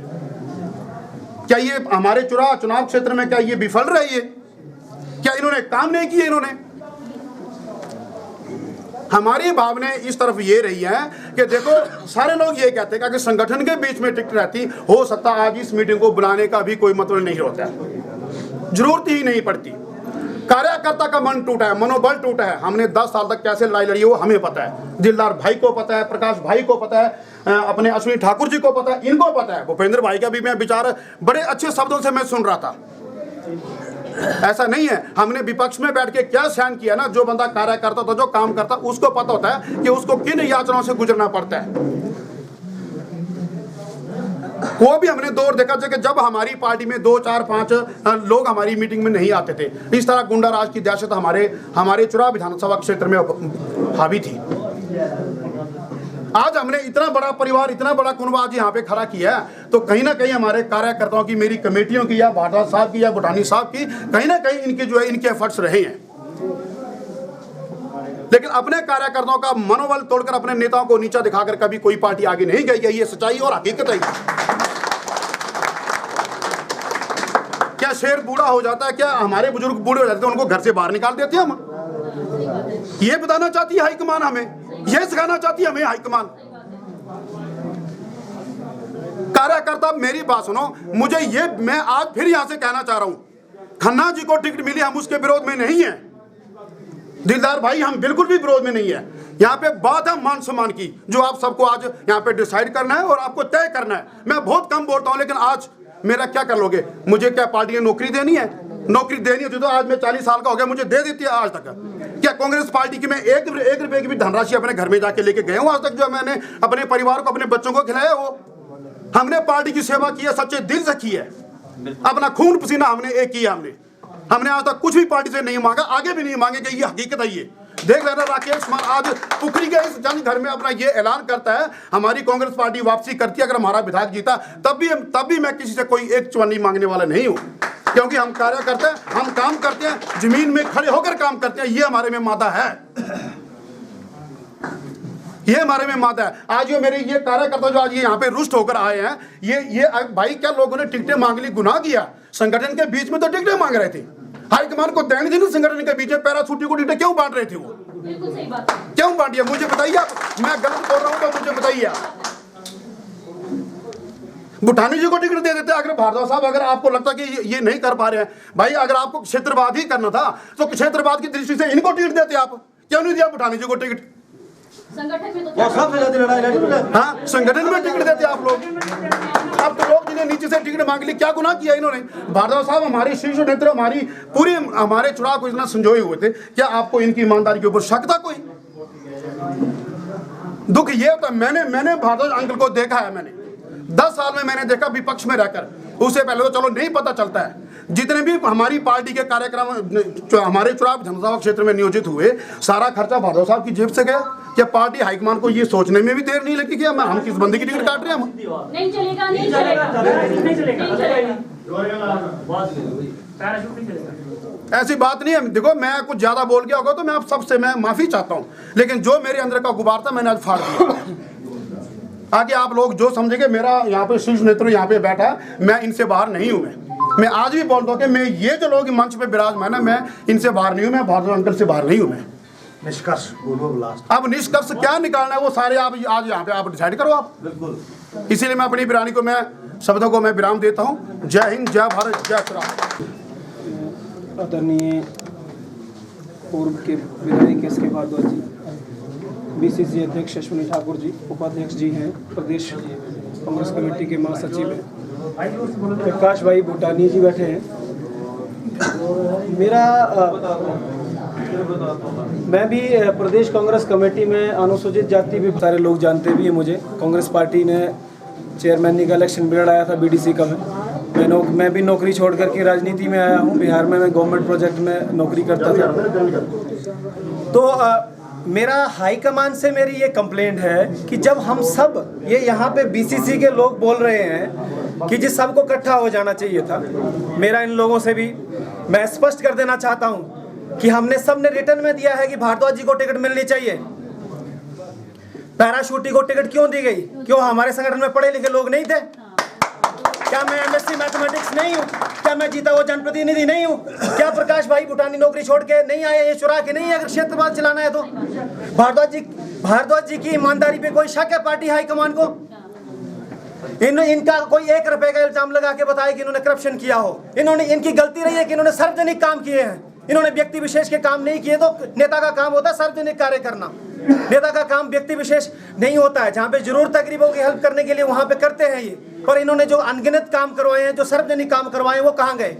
क्या ये हमारे चुनाव क्षेत्र में क्या ये विफल रही है? क्या इन्होंने काम नहीं किए? इन्होंने हमारी भावनाएं इस तरफ ये रही है कि देखो, सारे लोग ये कहते हैं कि अगर संगठन के बीच में टिकट रहती, हो सकता आज इस मीटिंग को बुलाने का भी कोई मतलब नहीं होता, जरूरत ही नहीं पड़ती। कार्यकर्ता का मन टूटा है, मनोबल टूटा है। हमने 10 साल तक कैसे लड़ाई लड़ी वो हमें पता है। दिलदार भाई को पता है, प्रकाश भाई को पता है, अपने अश्विनी ठाकुर जी को पता है, इनको पता है। भूपेंद्र भाई का भी मैं विचार बड़े अच्छे शब्दों से मैं सुन रहा था। ऐसा नहीं है, हमने विपक्ष में बैठ के क्या सहन किया ना। जो बंदा कार्यकर्ता था, जो काम करता, उसको पता होता है कि उसको किन यातनाओं से गुजरना पड़ता है। वो भी हमने दौर देखा कि जब हमारी पार्टी में 2, 4, 5 लोग हमारी मीटिंग में नहीं आते थे, इस तरह गुंडा राज की दहशत हमारे चुरा विधानसभा क्षेत्र में हावी थी। आज हमने इतना बड़ा परिवार, इतना बड़ा कुनबा आज यहाँ पे खड़ा किया है, तो कहीं ना कहीं हमारे कार्यकर्ताओं की, मेरी कमेटियों की, या भारद्वाज साहब की, या भुटानी साहब की, कहीं ना कहीं इनके जो है इनके एफर्ट्स रहे हैं। लेकिन अपने कार्यकर्ताओं का मनोबल तोड़कर अपने नेताओं को नीचा दिखाकर कभी कोई पार्टी आगे नहीं गई है। ये सच्चाई और हकीकत है। क्या शेर बूढ़ा हो जाता है? क्या हमारे बुजुर्ग बूढ़े हो जाते हैं, उनको घर से बाहर निकाल देते हैं हम? ये बताना चाहती है हाईकमान हमें, ये सिखाना चाहती है हमें हाईकमान। कार्यकर्ता मेरी बात सुनो, मैं आज फिर यहां से कहना चाह रहा हूं, खन्ना जी को टिकट मिली, हम उसके विरोध में नहीं है। दिलदार भाई, हम बिल्कुल भी विरोध में नहीं है। यहाँ पे बात है मान सम्मान की, जो आप सबको आज यहाँ पे डिसाइड करना है और आपको तय करना है। मैं बहुत कम बोलता हूँ, लेकिन आज मेरा क्या कर लोगे? मुझे क्या पार्टी ने नौकरी देनी है? नौकरी देनी होती तो आज मैं 40 साल का हो गया, मुझे दे देती है आज तक। क्या कांग्रेस पार्टी की मैं एक रुपए की भी धनराशि अपने घर में जाके लेके गया हूँ आज तक? जो मैंने अपने परिवार को, अपने बच्चों को खिलाया, वो हमने पार्टी की सेवा की है, सच्चे दिल से की है। अपना खून पसीना हमने एक किया। हमने आज तक कुछ भी पार्टी से नहीं मांगा, आगे भी नहीं मांगेंगे। ये हकीकत है। ये देख लेना, राकेश कुमार आज पुखरी के इस जन घर में अपना ये ऐलान करता है, हमारी कांग्रेस पार्टी वापसी करती है। अगर हमारा विधायक जीता तब भी मैं किसी से कोई एक चुन्नी मांगने वाला नहीं हूँ, क्योंकि हम कार्य करते हैं, हम काम करते हैं, जमीन में खड़े होकर काम करते हैं। ये हमारे में मादा है, ये हमारे में मादा है। आज जो मेरे ये कार्यकर्ता जो आज ये यहाँ पे रुष्ट होकर आए हैं, ये भाई, क्या लोगों ने टिकटें मांग ली? गुनाह किया? संगठन के बीच में तो टिकटें मांग रहे थे, हाईकमान को देनी थी ना। संगठन के बीच में पैराशूटी को टिकटें क्यों बांट रहे थे? वो बिल्कुल सही बात है। क्यों बांटिए? मुझे बताइए आप। मैं गलत बोल रहा हूँ तो मुझे बताइए आप। भुटानी जी को टिकट दे देते। अगर भार्गव साहब, अगर आपको लगता कि ये नहीं कर पा रहे हैं भाई, अगर आपको क्षेत्रवाद ही करना था तो क्षेत्रवाद की दृष्टि से इनको टिकट देते। आप क्यों नहीं दिया भुटानी जी को टिकट? संगठन में तो हाँ, संगठन में टिकट देते आप लोग। अब तो लोग जिन्हें नीचे से टिकट मांग ली, क्या गुनाह किया इन्होंने? भार्गव साहब हमारी शीर्ष नेत्र, हमारे चुनाव को इतना संजोए हुए थे, क्या आपको इनकी ईमानदारी के ऊपर शक था कोई? दुख ये होता, मैंने भार्गव अंकल को देखा है। मैंने 10 साल में मैंने देखा विपक्ष में रहकर। उससे पहले तो चलो नहीं पता चलता है, जितने भी हमारी पार्टी के कार्यक्रम हमारे चुनाव विधानसभा क्षेत्र में नियोजित हुए, सारा खर्चा भारद्वाज साहब की जेब से गया। क्या पार्टी हाईकमान को ये सोचने में भी देर नहीं लगी कि हम किस बंदे की टिकट काट रहे हैं? हम नहीं चलेगा, नहीं चलेगा, नहीं चलेगा। ऐसी बात नहीं है। देखो, मैं कुछ ज्यादा बोल गया होगा तो मैं आप सबसे मैं माफी चाहता हूँ, लेकिन जो मेरे अंदर का गुबार था मैंने आज फाड़ दिया। आगे आप लोग जो समझेंगे, मेरा यहाँ पे शीर्ष नेतृत्व यहाँ पे बैठा है, मैं इनसे बाहर नहीं हूँ। मैं आज भी बोलता हूँ कि मैं ये जो लोग मंच पे विराजमान है, मैं इनसे बाहर नहीं हूँ, मैं भारद्वाज अंकल से बाहर नहीं हूँ। मैं निष्कर्ष अब निष्कर्ष क्या निकालना है वो सारे आप आज यहाँ पे आप डिसाइड करो आप। बिल्कुल। इसीलिए मैं अपनी बिरानी को, मैं शब्दों को मैं विराम देता हूँ। जय हिंद, जय भारत, जय श्री राम। आदरणीय पूर्व के विधायक एस के भारद्वाज जी, बीसीसी अध्यक्ष अश्विनी ठाकुर जी, उपाध्यक्ष जी हैं, प्रदेश कांग्रेस कमेटी के महासचिव हैं, प्रकाश भाई भूटानी जी बैठे हैं। मैं भी प्रदेश कांग्रेस कमेटी में अनुसूचित जाति भी सारे लोग जानते भी हैं मुझे। कांग्रेस पार्टी ने चेयरमैन का इलेक्शन बिगड़ाया था बीडीसी का। मैं भी नौकरी छोड़ करके राजनीति में आया हूँ। बिहार में मैं गवर्नमेंट प्रोजेक्ट में नौकरी करता था। तो मेरा हाईकमान से मेरी ये कंप्लेंट है कि जब हम सब ये यहाँ पे बीसीसी के लोग बोल रहे हैं कि जिस सबको इकट्ठा हो जाना चाहिए था, मेरा इन लोगों से भी मैं स्पष्ट कर देना चाहता हूँ कि हमने सबने रिटर्न में दिया है कि भारद्वाज जी को टिकट मिलनी चाहिए। पैराशूटी को टिकट क्यों दी गई? क्यों हमारे संगठन में पढ़े लिखे लोग नहीं थे? क्या मैं एमएससी मैथमेटिक्स नहीं हूँ? क्या मैं जीता हुआ जनप्रतिनिधि नहीं हूँ? क्या प्रकाश भाई भूटानी नौकरी छोड़ के नहीं आए, ये चुरा के नहीं है? अगर क्षेत्रवाद चलाना है तो भारद्वाज जी की ईमानदारी पे कोई शक है पार्टी हाईकमान को? इनका कोई 1 रुपए का इल्जाम लगा के बताया कि इन्होंने करप्शन किया हो। इनकी गलती रही है कि इन्होंने सार्वजनिक काम किए हैं। इन्होंने व्यक्ति विशेष के काम नहीं किए। तो नेता का काम होता है सार्वजनिक कार्य करना। नेता का काम व्यक्ति विशेष नहीं होता है। जहाँ पे जरूरत है गरीबों की हेल्प करने के लिए, वहां पे करते हैं ये। पर इन्होंने जो अनगिनत काम करवाए हैं, जो सार्वजनिक काम करवाए हैं, वो कहाँ गए?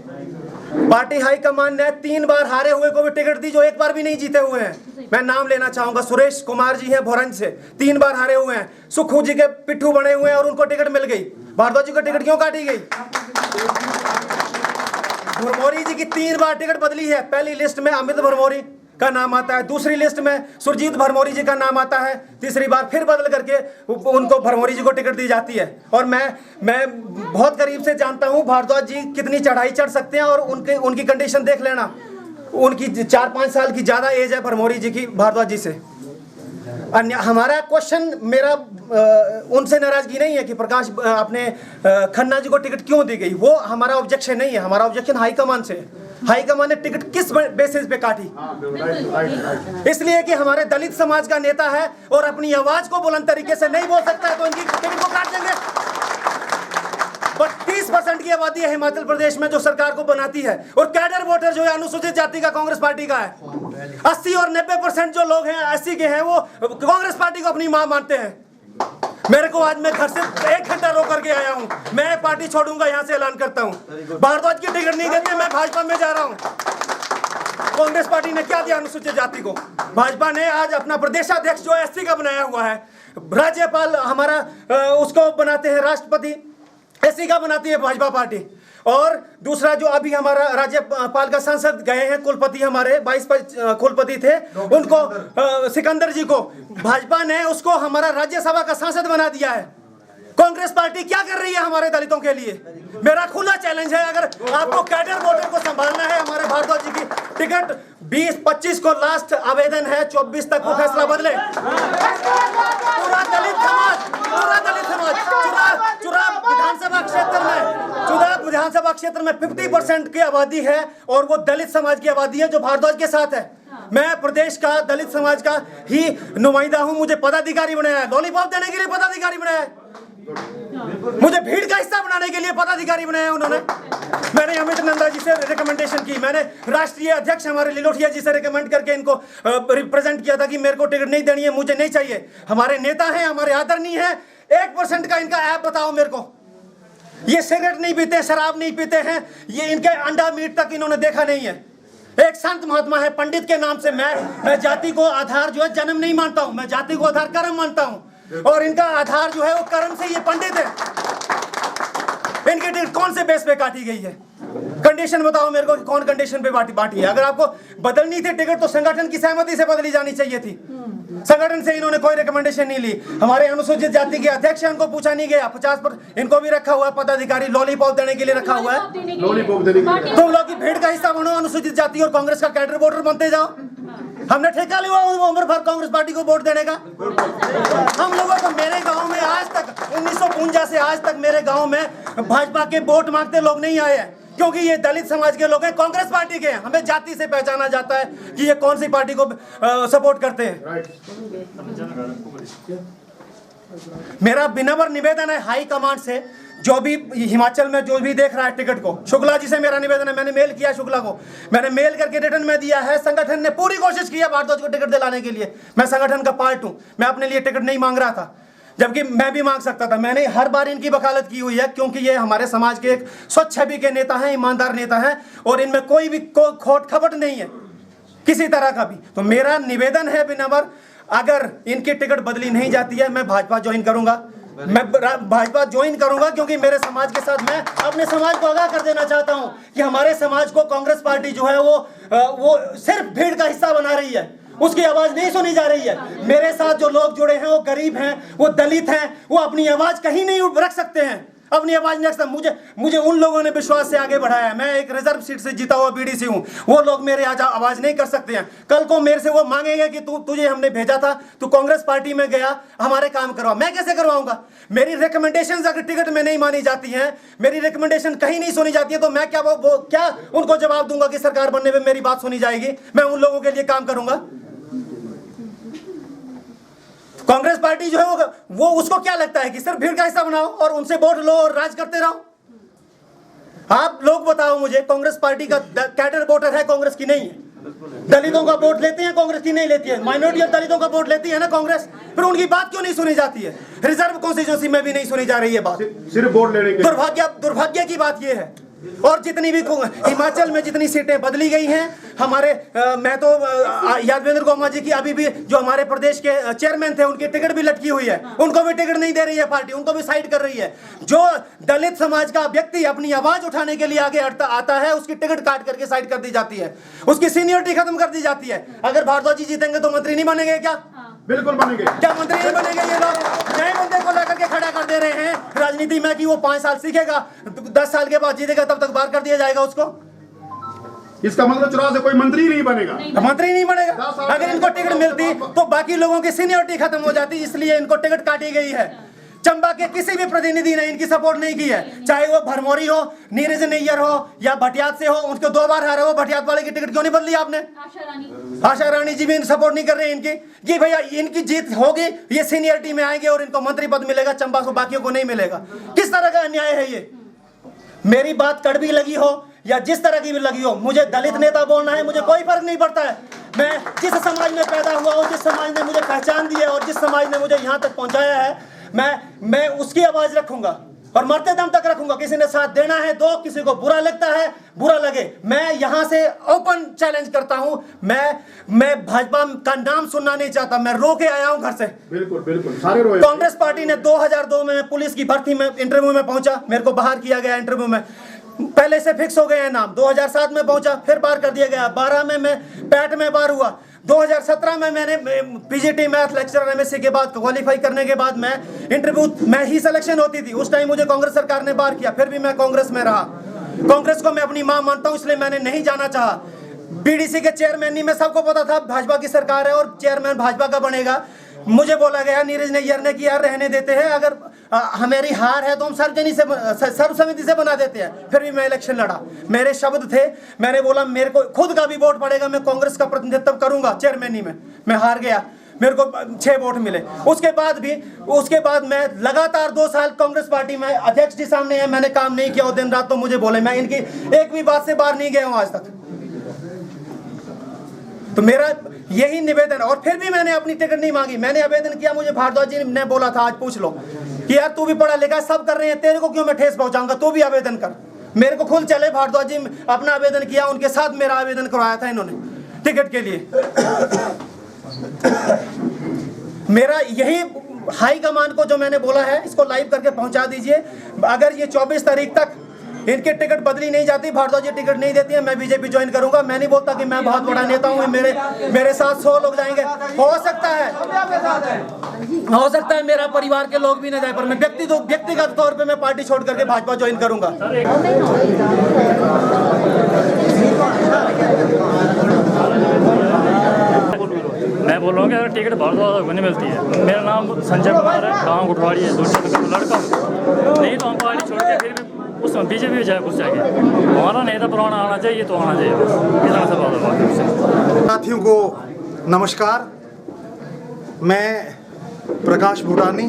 पार्टी हाईकमान ने 3 बार हारे हुए को भी टिकट दी, जो 1 बार भी नहीं जीते हुए हैं। मैं नाम लेना चाहूंगा, सुरेश कुमार जी हैं भोरंज से, 3 बार हारे हुए हैं। सुखू जी के पिट्ठू बने हुए हैं और उनको टिकट मिल गई। भारद्वाज जी को टिकट क्यों काटी गई? भरमौरी जी की 3 बार टिकट बदली है। पहली लिस्ट में अमित भरमौरी का नाम आता है, दूसरी लिस्ट में सुरजीत भरमौरी जी का नाम आता है, तीसरी बार फिर बदल करके उनको भरमौरी जी को टिकट दी जाती है। और मैं बहुत करीब से जानता हूं भारद्वाज जी कितनी चढ़ाई चढ़ सकते हैं। और उनकी कंडीशन देख लेना, उनकी 4-5 साल की ज्यादा एज है भरमौरी जी की भारद्वाज जी से। हमारा क्वेश्चन, मेरा उनसे नाराजगी नहीं है कि प्रकाश अपने खन्ना जी को टिकट क्यों दी गई, वो हमारा ऑब्जेक्शन नहीं है। हमारा ऑब्जेक्शन हाईकमान से। हाईकमान ने टिकट किस बेसिस पे काटी? इसलिए कि हमारे दलित समाज का नेता है और अपनी आवाज को बुलंद तरीके से नहीं बोल सकता है, तो इनकी टिकट को काट देंगे। पर 30% की आबादी है हिमाचल प्रदेश में जो सरकार को बनाती है, और कैडर वोटर जो है अनुसूचित जाति का कांग्रेस पार्टी का है। 80 और 90% जो लोग हैं 80 के हैं, वो कांग्रेस पार्टी को अपनी मां मानते हैं। मेरे को आज, मैं घर से 1 घंटा रो करके आया हूँ। मैं पार्टी छोड़ूंगा, यहाँ से ऐलान करता हूँ। भारद्वाज की टिकट नहीं देते, मैं भाजपा में जा रहा हूँ। कांग्रेस पार्टी ने क्या दिया अनुसूचित जाति को? भाजपा ने आज अपना प्रदेशाध्यक्ष जो एससी का बनाया हुआ है, राज्यपाल हमारा उसको बनाते हैं राष्ट्रपति, एससी का बनाती है भाजपा पार्टी। और दूसरा जो अभी हमारा राज्यपाल का सांसद गए हैं, कुलपति हमारे 22 कुलपति थे, उनको सिकंदर जी को भाजपा ने उसको हमारा राज्यसभा का सांसद बना दिया है। कांग्रेस पार्टी क्या कर रही है हमारे दलितों के लिए? मेरा खुला चैलेंज है, अगर आपको कैडर वोटर को संभालना है, हमारे भारद्वाज जी की टिकट 20-25 को लास्ट आवेदन है, 24 तक वो फैसला बदले। पूरा दलित समाज चुनाव विधानसभा क्षेत्र में 50% की आबादी है, और वो दलित समाज की आबादी है जो भारद्वाज के साथ है। मैं प्रदेश का दलित समाज का ही नुमाइंदा हूं। मुझे पदाधिकारी बनाया है, लॉलीपॉप देने के लिए पदाधिकारी बनाया है, मुझे भीड़ का हिस्सा बनाने के लिए पदाधिकारी बनाया उन्होंने। मैंने अमित नंदा जी से रिकमेंडेशन की, मैंने राष्ट्रीय अध्यक्ष हमारे लिलोटिया जी से रिकमेंड करके इनको रिप्रेजेंट किया था कि मेरे को टिकट नहीं देनी है, मुझे नहीं चाहिए। हमारे नेता हैं, हमारे आदरणीय हैं। 1% का इनका ऐप बताओ मेरे को। ये सिगरेट नहीं पीते, शराब नहीं पीते हैं, ये इनके अंडा मीट तक इन्होंने देखा नहीं है। एक संत महात्मा है पंडित के नाम से। मैं जाति को आधार जो है जन्म नहीं मानता हूं, मैं जाति को आधार कर्म मानता हूं, और इनका आधार जो है वो कर्म से ये पंडित है। इनकी टिकट कौन से बेस पे काटी गई है? कंडीशन बताओ मेरे को कि कौन कंडीशन पे बांटी है। अगर आपको बदलनी थी टिकट तो संगठन की सहमति से बदली जानी चाहिए थी। संगठन से इन्होंने कोई रिकमेंडेशन नहीं ली। हमारे अनुसूचित जाति के अध्यक्ष हैं, उनको पूछा नहीं गया। 50% इनको भी रखा हुआ है पदाधिकारी, लॉलीपॉप देने के लिए रखा हुआ है। लॉलीपॉप देने के लिए तुम लोग की भीड़ का हिस्सा बनो, अनुसूचित जाति और कांग्रेस का कैडर वोटर बनते जाओ। हमने ठेका लिया उम्र भर कांग्रेस पार्टी को वोट देने का। हम लोगों को, मेरे गांव में आज तक 1952 से आज तक मेरे गांव में भाजपा के वोट मांगते लोग नहीं आए हैं, क्योंकि ये दलित समाज के लोग हैं, कांग्रेस पार्टी के हैं। हमें जाति से पहचाना जाता है कि ये कौन सी पार्टी को सपोर्ट करते हैं। मेरा विनम्र निवेदन है हाई कमांड से, जो भी हिमाचल में जो भी देख रहा है टिकट को, शुक्ला जी से मेरा निवेदन है। मैंने मेल किया शुक्ला को, मैंने मेल करके रिटर्न में दिया है। संगठन ने पूरी कोशिश की है भारद्वाज को टिकट दिलाने के लिए। मैं संगठन का पार्ट हूं, मैं अपने लिए टिकट नहीं मांग रहा था, जबकि मैं भी मांग सकता था। मैंने हर बार इनकी वकालत की हुई है, क्योंकि ये हमारे समाज के एक स्वच्छ छवि के नेता हैं, ईमानदार नेता हैं, और इनमें कोई भी खोट खपट नहीं है किसी तरह का भी। तो मेरा निवेदन है विनम्र, अगर इनकी टिकट बदली नहीं जाती है, मैं भाजपा ज्वाइन करूंगा। मैं भाजपा ज्वाइन करूंगा, क्योंकि मेरे समाज के साथ मैं अपने समाज को आगाह कर देना चाहता हूं कि हमारे समाज को कांग्रेस पार्टी जो है वो सिर्फ भीड़ का हिस्सा बना रही है, उसकी आवाज नहीं सुनी जा रही है। मेरे साथ जो लोग जुड़े हैं वो गरीब हैं, वो दलित हैं, वो अपनी आवाज कहीं नहीं रख सकते हैं, अपनी आवाज नहीं रख सकते। मुझे उन लोगों ने विश्वास से आगे बढ़ाया है। मैं एक रिजर्व सीट से जीता हुआ बीडीसी हूं, वो लोग मेरे आज आवाज नहीं कर सकते हैं। कल को मेरे से वो मांगेंगे कि तुझे हमने भेजा था, तू कांग्रेस पार्टी में गया, हमारे काम करवा। मैं कैसे करवाऊंगा? मेरी रिकमेंडेशंस अगर टिकट में नहीं मानी जाती हैं, मेरी रिकमेंडेशन कहीं नहीं सुनी जाती है, तो मैं क्या उनको जवाब दूंगा कि सरकार बनने में मेरी बात सुनी जाएगी? मैं उन लोगों के लिए काम करूंगा। कांग्रेस पार्टी जो है वो उसको क्या लगता है कि सिर्फ भीड़ का हिस्सा बनाओ और उनसे वोट लो और राज करते रहो? आप लोग बताओ मुझे, कांग्रेस पार्टी का कैडर वोटर है, कांग्रेस की नहीं है। दलितों का वोट लेते हैं, कांग्रेस की नहीं लेती है। माइनॉरिटी और दलितों का वोट लेती है ना कांग्रेस, फिर उनकी बात क्यों नहीं सुनी जाती है? रिजर्व कॉन्स्टिट्यूंसी में भी नहीं सुनी जा रही है बात, सिर्फ वोट लेने के। दुर्भाग्य की बात यह है। और जितनी भी हिमाचल में जितनी सीटें बदली गई हैं, हमारे मैं तो यादवेंद्र गोमा जी की अभी भी जो हमारे प्रदेश के चेयरमैन थे, उनकी टिकट भी लटकी हुई है, उनको भी टिकट नहीं दे रही है पार्टी, उनको भी साइड कर रही है। जो दलित समाज का व्यक्ति अपनी आवाज उठाने के लिए आगे आता है, उसकी टिकट काट करके साइड कर दी जाती है, उसकी सीनियरिटी खत्म कर दी जाती है। अगर भारद्वाज जी जीतेंगे तो मंत्री नहीं बनेंगे क्या? बिल्कुल बनेंगे। क्या मंत्री नहीं बनेंगे? ये लोग नए बंदे को लेकर के खड़ा कर दे रहे हैं राजनीति में कि वो 5 साल सीखेगा, 10 साल के बाद जीतेगा, तब तक बाहर कर दिया जाएगा उसको। इसका मतलब चुनाव से कोई मंत्री नहीं बनेगा, मंत्री नहीं बनेगा। अगर इनको टिकट मिलती तो बाकी लोगों की सीनियरिटी खत्म हो जाती, इसलिए इनको टिकट काटी गई है। चंबा के किसी भी प्रतिनिधि ने इनकी सपोर्ट नहीं की है, चाहे वो भरमौरी हो, नीरज नैयर हो या भटियात से हो, उनको 2 बार हारा हो। भटियात वाले की टिकट क्यों नहीं बदली आपने? आशा रानी जी भी सपोर्ट नहीं कर रहे हैं इनकी, कि भैया इनकी जीत होगी, ये सीनियरिटी में आएंगे और इनको मंत्री पद मिलेगा, चंबा को बाकियों को नहीं मिलेगा। किस तरह का अन्याय है ये? मेरी बात कड़वी लगी हो या जिस तरह की भी लगी हो, मुझे दलित नेता बोलना है, मुझे कोई फर्क नहीं पड़ता है। मैं जिस समाज में पैदा हुआ हूं, जिस समाज ने मुझे पहचान दी है और जिस समाज ने मुझे यहाँ तक पहुंचाया है, मैं उसकी आवाज रखूंगा और मरते दम तक रखूंगा। किसी ने साथ देना है दो, किसी को बुरा लगता है बुरा लगे। मैं यहां से ओपन चैलेंज करता हूं, मैं भाजपा का नाम सुनना नहीं चाहता। मैं रो के आया हूं घर से। बिल्कुल बिल्कुल, सारे रोए। कांग्रेस पार्टी ने 2002 में पुलिस की भर्ती में इंटरव्यू में पहुंचा, मेरे को बाहर किया गया इंटरव्यू में, पहले से फिक्स हो गए हैं नाम। 2007 में पहुंचा, फिर बाहर कर दिया गया। 12 में मैं पैट में बाहर हुआ। 2017 में मैंने पीजीटी मैथ लेक्चरर एमएससी के बाद क्वालिफाई करने के बाद मैं इंटरव्यू में ही सिलेक्शन होती थी। उस टाइम मुझे कांग्रेस सरकार ने बाहर किया, फिर भी मैं कांग्रेस में रहा। कांग्रेस को मैं अपनी मां मानता हूं, इसलिए मैंने नहीं जाना चाहा। बीडीसी के चेयरमैन नहीं, मैं सबको पता था भाजपा की सरकार है और चेयरमैन भाजपा का बनेगा। मुझे बोला गया नीरज नैयर ने कि यार रहने देते हैं, अगर हमारी हार है तो हम सर्वसम्मति से बना देते हैं। फिर भी मैं इलेक्शन लड़ा, मेरे शब्द थे, मैंने बोला मेरे को खुद का भी वोट पड़ेगा, मैं कांग्रेस का प्रतिनिधित्व करूंगा चेयरमैनी में। मैं हार गया, मेरे को 6 वोट मिले। उसके बाद मैं लगातार 2 साल कांग्रेस पार्टी में अध्यक्ष जी सामने है, मैंने काम नहीं किया। दिन रात तो मुझे बोले, मैं इनकी एक भी बात से बाहर नहीं गया हूं आज तक। तो मेरा यही निवेदन, और फिर भी मैंने अपनी टिकट नहीं मांगी। मैंने आवेदन किया, मुझे भारद्वाज जी ने बोला था, आज पूछ लो कि यार तू भी पढ़ा लिखा, सब कर रहे हैं, तेरे को क्यों मैं ठेस पहुंचाऊंगा, तू भी आवेदन कर। मेरे को खुद चले, भारद्वाज जी अपना आवेदन किया, उनके साथ मेरा आवेदन करवाया था इन्होंने टिकट के लिए। मेरा यही हाई कमान को जो मैंने बोला है, इसको लाइव करके पहुंचा दीजिए। अगर ये 24 तारीख तक इनकी टिकट बदली नहीं जाती, भारद्वाज जी टिकट नहीं देती है, मैं बीजेपी ज्वाइन करूंगा। मैं नहीं बोलता कि मैं बहुत बड़ा नेता हूँ, मेरे साथ 100 लोग जाएंगे, हो सकता है मेरा परिवार के लोग भी ना जाए, पर मैं व्यक्तिगत तौर पे मैं पार्टी छोड़ करके भाजपा ज्वाइन करूंगा। मैं बोल रहा हूँ कि अगर टिकट भारद्वाज को नहीं मिलती है, मेरा नाम संजय कुमार है, गाँव गुठवाड़ी है, दूसरे का लड़का हूँ, नहीं तो हम पार्टी छोड़ के फिर भी उसमें बीजेपी भी जाए कुछ जाएगी, हमारा नेता पुराना आना चाहिए तो आना चाहिए, इतना सा बात है। साथियों को नमस्कार, मैं प्रकाश भूटानी,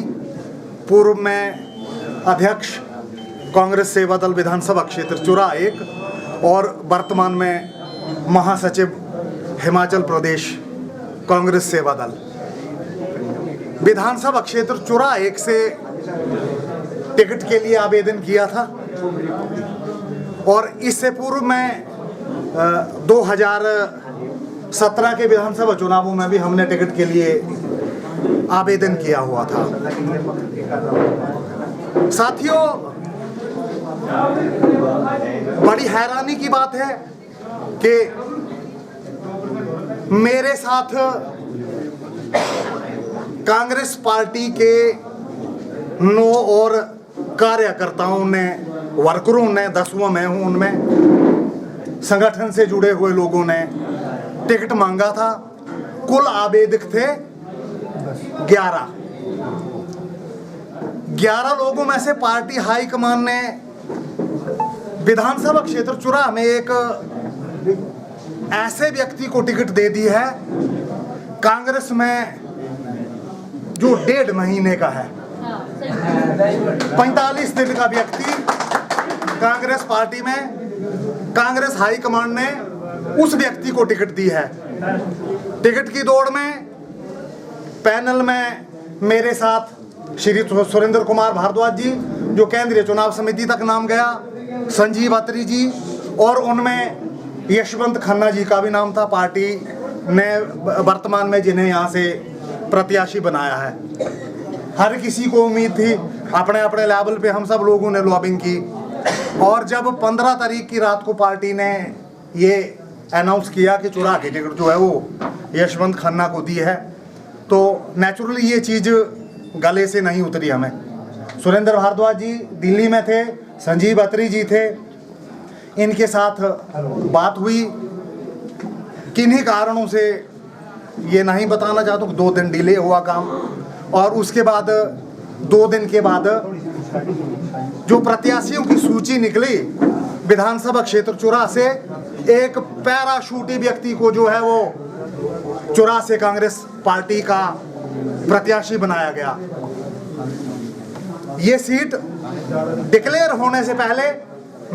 पूर्व में अध्यक्ष कांग्रेस सेवा दल विधानसभा क्षेत्र चुरा 1 और वर्तमान में महासचिव हिमाचल प्रदेश कांग्रेस सेवा दल। विधानसभा क्षेत्र चुरा 1 से टिकट के लिए आवेदन किया था और इससे पूर्व में 2017 के विधानसभा चुनावों में भी हमने टिकट के लिए आवेदन किया हुआ था। साथियों, बड़ी हैरानी की बात है कि मेरे साथ कांग्रेस पार्टी के 9 और कार्यकर्ताओं ने, वर्करों ने, 10वां मैं हूं उनमें, संगठन से जुड़े हुए लोगों ने टिकट मांगा था। कुल आवेदक थे 11 लोगों में से पार्टी हाईकमान ने विधानसभा क्षेत्र चुरा में एक ऐसे व्यक्ति को टिकट दे दी है कांग्रेस में जो 1.5 महीने का है, 45 दिन का व्यक्ति कांग्रेस पार्टी में, कांग्रेस हाईकमान ने उस व्यक्ति को टिकट दी है। टिकट की दौड़ में पैनल में मेरे साथ श्री सुरेंद्र कुमार भारद्वाज जी, जो केंद्रीय चुनाव समिति तक नाम गया, संजीव अत्री जी, और उनमें यशवंत खन्ना जी का भी नाम था। पार्टी ने वर्तमान में जिन्हें यहाँ से प्रत्याशी बनाया है, हर किसी को उम्मीद थी, अपने अपने लेवल पे हम सब लोगों ने लॉबिंग की। और जब 15 तारीख की रात को पार्टी ने ये अनाउंस किया कि चुरा की टिकट जो है वो यशवंत खन्ना को दी है, तो नेचुरली ये चीज़ गले से नहीं उतरी हमें। सुरेंद्र भारद्वाज जी दिल्ली में थे, संजीव अत्री जी थे, इनके साथ बात हुई। किन्हीं कारणों से ये नहीं बताना चाहता, 2 दिन डिले हुआ काम, और उसके बाद 2 दिन के बाद जो प्रत्याशियों की सूची निकली विधानसभा क्षेत्र चुरा से, एक पैराशूटी व्यक्ति को जो है वो चुरा से कांग्रेस पार्टी का प्रत्याशी बनाया गया। ये सीट डिक्लेयर होने से पहले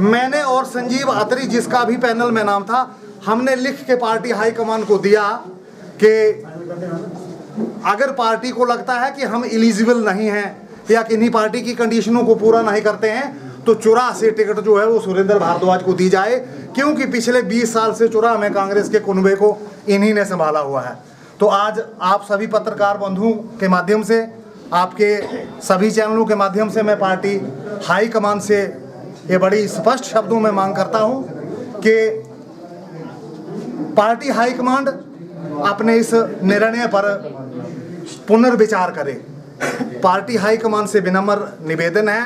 मैंने और संजीव अत्री, जिसका भी पैनल में नाम था, हमने लिख के पार्टी हाईकमान को दिया कि अगर पार्टी को लगता है कि हम एलिजिबल नहीं हैं या किन्हीं पार्टी की कंडीशनों को पूरा नहीं करते हैं, तो चुरा से टिकट जो है वो सुरेंद्र भारद्वाज को दी जाए, क्योंकि पिछले 20 साल से चुरा में कांग्रेस के कुनबे को इन्हीं ने संभाला हुआ है। तो आज आप सभी पत्रकार बंधुओं के माध्यम से, आपके सभी चैनलों के माध्यम से मैं पार्टी हाईकमान से ये बड़ी स्पष्ट शब्दों में मांग करता हूं कि पार्टी हाईकमान अपने इस निर्णय पर पुनर्विचार करे। पार्टी हाईकमान से विनम्र निवेदन है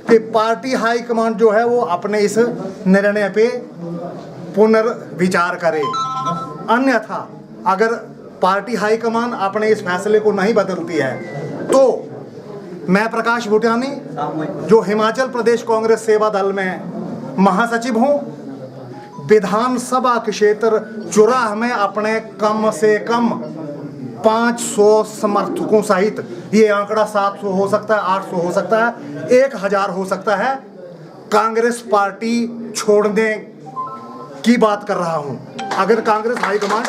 कि पार्टी हाईकमान जो है वो अपने इस निर्णय पे पुनर्विचार करे। अन्यथा अगर पार्टी हाईकमान अपने इस फैसले को नहीं बदलती है तो मैं प्रकाश भूटानी, जो हिमाचल प्रदेश कांग्रेस सेवा दल में महासचिव हूँ, विधानसभा क्षेत्र चुराह में अपने कम से कम 500 समर्थकों सहित, ये आंकड़ा 700 हो सकता है, 800 हो सकता है, 1000 हो सकता है, कांग्रेस पार्टी छोड़ने की बात कर रहा हूं। अगर कांग्रेस हाईकमान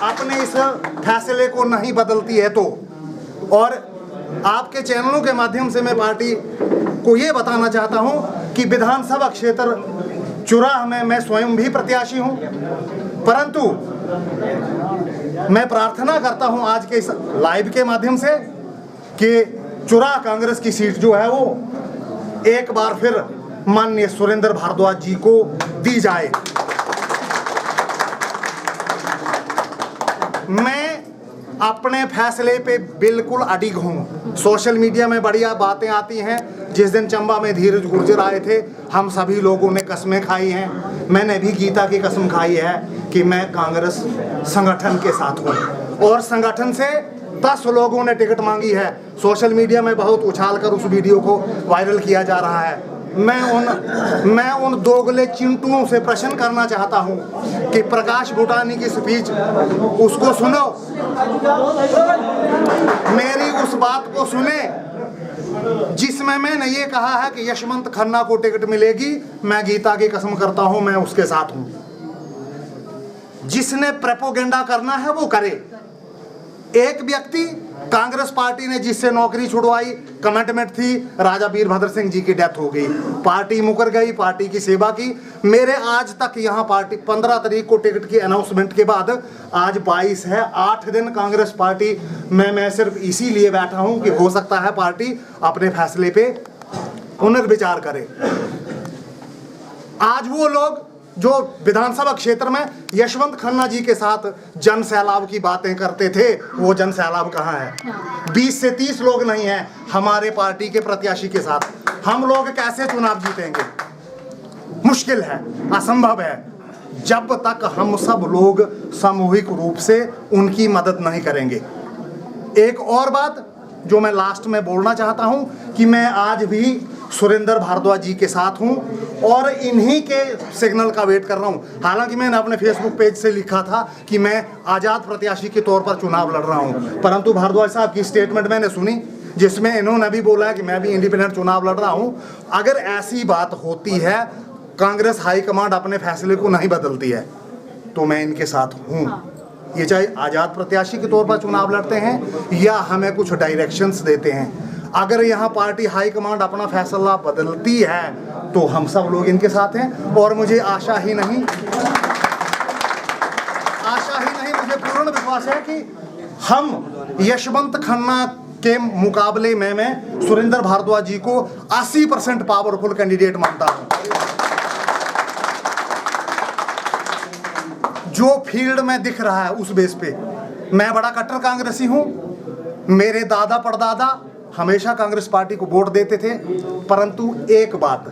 अपने इस फैसले को नहीं बदलती है तो, और आपके चैनलों के माध्यम से मैं पार्टी को ये बताना चाहता हूं कि विधानसभा क्षेत्र चुराह में मैं स्वयं भी प्रत्याशी हूं, परंतु मैं प्रार्थना करता हूं आज के इस लाइव के माध्यम से कि चुराह कांग्रेस की सीट जो है वो एक बार फिर माननीय सुरेंद्र भारद्वाज जी को दी जाए। मैं अपने फैसले पे बिल्कुल अडिग हूँ। सोशल मीडिया में बढ़िया बातें आती हैं। जिस दिन चंबा में धीरज गुर्जर आए थे, हम सभी लोगों ने कस्में खाई हैं। मैंने भी गीता की कसम खाई है कि मैं कांग्रेस संगठन के साथ हूँ, और संगठन से 10 लोगों ने टिकट मांगी है। सोशल मीडिया में बहुत उछाल कर उस वीडियो को वायरल किया जा रहा है। मैं उन दोगले चिंटुओं से प्रश्न करना चाहता हूं कि प्रकाश भूटानी की स्पीच उसको सुनो, मेरी उस बात को सुने जिसमें मैंने ये कहा है कि यशवंत खन्ना को टिकट मिलेगी। मैं गीता की कसम करता हूं, मैं उसके साथ हूं। जिसने प्रोपेगेंडा करना है वो करे। एक व्यक्ति, कांग्रेस पार्टी ने जिससे नौकरी छुड़वाई, कमिटमेंट थी, राजा वीरभद्र सिंह जी की डेथ हो गई, पार्टी मुकर गई, पार्टी की सेवा की। मेरे आज तक यहाँ पार्टी 15 तारीख को टिकट की अनाउंसमेंट के बाद आज 22 है, 8 दिन कांग्रेस पार्टी में मैं सिर्फ इसीलिए बैठा हूँ कि हो सकता है पार्टी अपने फैसले पे पुनर्विचार करे। आज वो लोग जो विधानसभा क्षेत्र में यशवंत खन्ना जी के साथ जन सैलाब की बातें करते थे, वो जन सैलाब कहाँ है? 20 से 30 लोग नहीं हैं हमारे पार्टी के प्रत्याशी के साथ। हम लोग कैसे चुनाव जीतेंगे? मुश्किल है, असंभव है, जब तक हम सब लोग सामूहिक रूप से उनकी मदद नहीं करेंगे। एक और बात जो मैं लास्ट में बोलना चाहता हूं कि मैं आज भी सुरेंद्र भारद्वाज जी के साथ हूं और इन्हीं के सिग्नल का वेट कर रहा हूं। हालांकि मैंने अपने फेसबुक पेज से लिखा था कि मैं आज़ाद प्रत्याशी के तौर पर चुनाव लड़ रहा हूं, परंतु भारद्वाज साहब की स्टेटमेंट मैंने सुनी जिसमें इन्होंने भी बोला है कि मैं भी इंडिपेंडेंट चुनाव लड़ रहा हूं। अगर ऐसी बात होती है, कांग्रेस हाईकमांड अपने फैसले को नहीं बदलती है, तो मैं इनके साथ हूँ। ये चाहे आज़ाद प्रत्याशी के तौर पर चुनाव लड़ते हैं या हमें कुछ डायरेक्शंस देते हैं। अगर यहाँ पार्टी हाईकमांड अपना फैसला बदलती है तो हम सब लोग इनके साथ हैं। और मुझे आशा ही नहीं, मुझे पूर्ण विश्वास है कि हम यशवंत खन्ना के मुकाबले में मैं सुरेंद्र भारद्वाज जी को 80% पावरफुल कैंडिडेट मानता हूँ। जो फील्ड में दिख रहा है उस बेस पे मैं बड़ा कट्टर कांग्रेसी हूँ। मेरे दादा परदादा हमेशा कांग्रेस पार्टी को वोट देते थे, परंतु एक बात,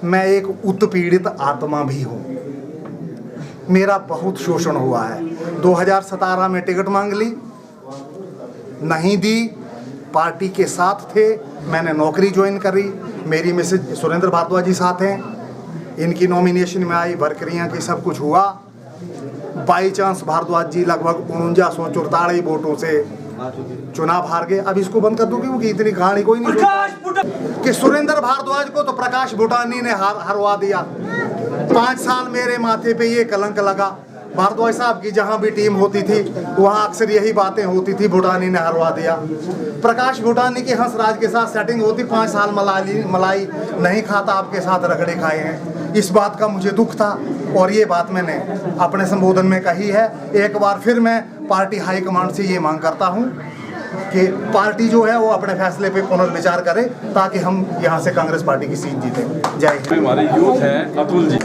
मैं एक उत्पीड़ित आत्मा भी हूँ। मेरा बहुत शोषण हुआ है। 2017 में टिकट मांग ली, नहीं दी, पार्टी के साथ थे, मैंने नौकरी ज्वाइन करी। मेरी मिसेज सुरेंद्र भारद्वाज जी साथ हैं, इनकी नॉमिनेशन में आई, वर्करियाँ की, सब कुछ हुआ। बाई चांस भारद्वाज जी लगभग 4944 वोटों से चुनाव हार गए। अब इसको बंद कर दूं क्योंकि इतनी कहानी कोई नहीं कि सुरेंद्र भारद्वाज को तो प्रकाश भूटानी ने हरवा दिया। 5 साल मेरे माथे पे ये कलंक लगा। भारद्वाज साहब की जहां भी टीम होती थी वहां अक्सर यही बातें होती थी, भूटानी ने हरवा दिया। प्रकाश भूटानी की हंसराज के साथ सेटिंग होती, 5 साल मलाई नहीं खाता, आपके साथ रगड़े खाए हैं। इस बात का मुझे दुख था और ये बात मैंने अपने संबोधन में कही है। एक बार फिर मैं पार्टी हाईकमांड से ये मांग करता हूँ कि पार्टी जो है वो अपने फैसले पे पुनर्विचार करे ताकि हम यहाँ से कांग्रेस पार्टी की सीट जीते। जय हिंद। हमारे यूथ हैं अतुल जी,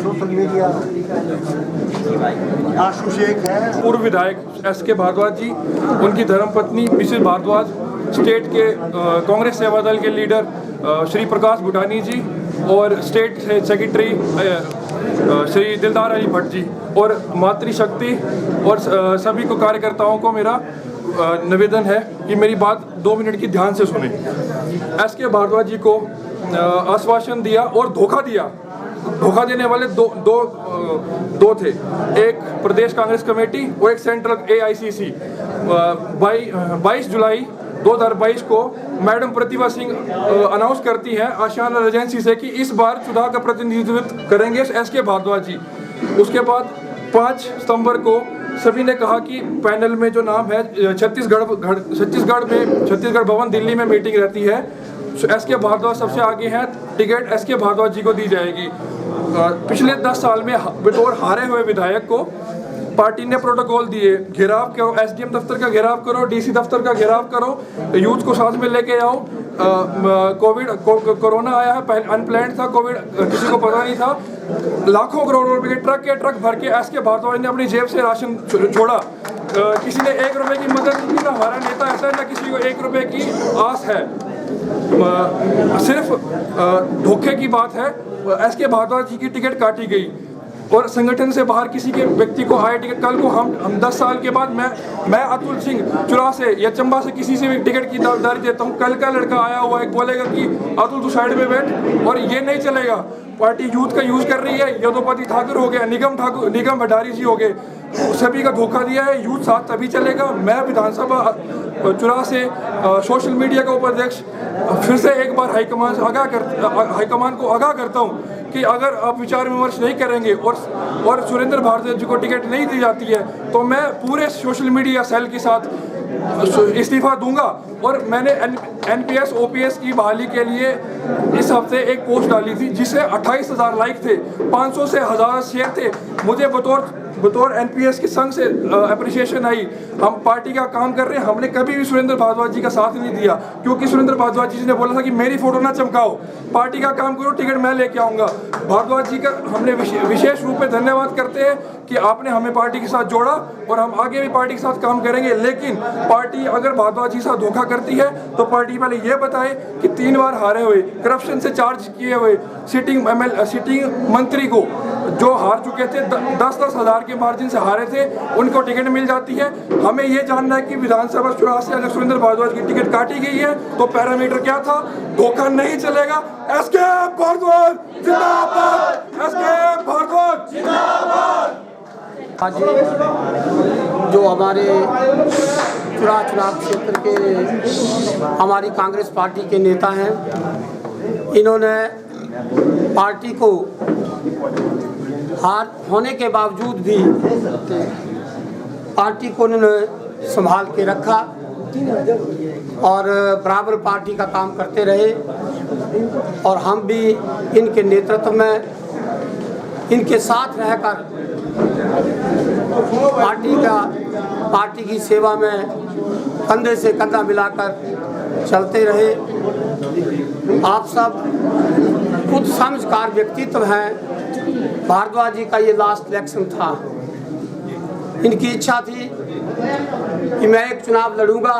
आशु शेख है, पूर्व विधायक एस.के. भारद्वाज जी, उनकी धर्मपत्नी मिसेस भारद्वाज, स्टेट के कांग्रेस सेवा दल के लीडर श्री प्रकाश भूटानी जी और स्टेट सेक्रेटरी श्री दिलदार अली भट्ट जी और मातृशक्ति और सभी को कार्यकर्ताओं को मेरा निवेदन है कि मेरी बात 2 मिनट की ध्यान से सुने। एस.के. भारद्वाज जी को आश्वासन दिया और धोखा दिया। धोखा देने वाले दो थे, एक प्रदेश कांग्रेस कमेटी और एक सेंट्रल AICC। 22 जुलाई 2022 को मैडम प्रतिभा सिंह अनाउंस करती है आशियाना एजेंसी से कि इस बार चुनाव का प्रतिनिधित्व करेंगे एस.के. भारद्वाज जी। उसके बाद 5 सितंबर को सभी ने कहा कि पैनल में जो नाम है छत्तीसगढ़ भवन दिल्ली में मीटिंग रहती है, एस.के. भारद्वाज सबसे आगे हैं, टिकट एस.के. भारद्वाज जी को दी जाएगी। पिछले 10 साल में बतौर हारे हुए विधायक को पार्टी ने प्रोटोकॉल दिए, घेराव करो, SDM दफ्तर का घेराव करो, DC दफ्तर का घेराव करो, यूथ को साथ में लेके आओ। कोरोना आया है, पहले अनप्लान्ड था कोविड, किसी को पता नहीं था। लाखों करोड़ों रुपए के ट्रक भर के SK भारद्वाज ने अपनी जेब से राशन छोड़ा। किसी ने 1 रुपए की मदद नहीं की। ना हमारा नेता ऐसा है, ना किसी को 1 रुपए की आस है। सिर्फ धोखे की बात है। SK भारद्वाज जी की टिकट काटी गई और संगठन से बाहर किसी के व्यक्ति को आए टिकट। कल को हम 10 साल के बाद मैं अतुल सिंह चुरा से या चंबा से किसी से भी टिकट की दावेदारी देता हूँ। कल का लड़का आया हुआ है, बोलेगा कि अतुल तू साइड में बैठ, और ये नहीं चलेगा। पार्टी यूथ का यूज कर रही है। यदुपति ठाकुर हो गया, निगम भंडारी जी हो गए, सभी का धोखा दिया है। यूथ साथ तभी चलेगा। मैं विधानसभा चुरा से सोशल मीडिया का उपाध्यक्ष फिर से एक बार हाईकमान को आगाह करता हूँ कि अगर आप विचार विमर्श नहीं करेंगे और सुरेंद्र भारद्वाज जी को टिकट नहीं दी जाती है तो मैं पूरे सोशल मीडिया सेल के साथ इस्तीफा दूंगा। और मैंने NPS OPS की बहाली के लिए इस हफ्ते एक पोस्ट डाली थी जिसे 28,000 लाइक थे, 500 से 1000 शेयर थे। मुझे बतौर NPS के संघ से अप्रिसिएशन आई। हम पार्टी का काम कर रहे हैं। हमने कभी भी सुरेंद्र भारद्वाज जी का साथ नहीं दिया, क्योंकि सुरेंद्र भारद्वाज जी ने बोला था कि मेरी फोटो ना चमकाओ, पार्टी का काम करो, टिकट मैं लेके आऊँगा। भारद्वाज जी का हमने विशेष रूप में धन्यवाद करते हैं कि आपने हमें पार्टी के साथ जोड़ा और हम आगे भी पार्टी के साथ काम करेंगे। लेकिन पार्टी अगर भारद्वाज जी के साथ धोखा करती है तो पार्टी पहले ये बताए कि 3 बार हारे हुए, करप्शन से चार्ज किए हुए सिटिंग मंत्री को जो हार चुके थे, 10-10 हज़ार के मार्जिन से हारे थे, उनको टिकट मिल जाती है। हमें ये जानना है कि विधानसभा चुनाव से अगर सुरेंद्र भारद्वाज की टिकट काटी गई है तो पैरामीटर क्या था। धोखा नहीं चलेगा। SK भारद्वाज जिंदाबाद, SK भारद्वाज जिंदाबाद। आज जो हमारे चुनाव क्षेत्र के हमारी कांग्रेस पार्टी के नेता हैं, इन्होंने पार्टी को हार होने के बावजूद भी पार्टी को उन्होंने संभाल के रखा और बराबर पार्टी का काम करते रहे। और हम भी इनके नेतृत्व में, इनके साथ रहकर पार्टी की सेवा में कंधे से कंधा मिलाकर चलते रहे। आप सब खुद समझकार व्यक्तित्व हैं। भारद्वाज जी का ये लास्ट इलेक्शन था। इनकी इच्छा थी कि मैं एक चुनाव लड़ूंगा,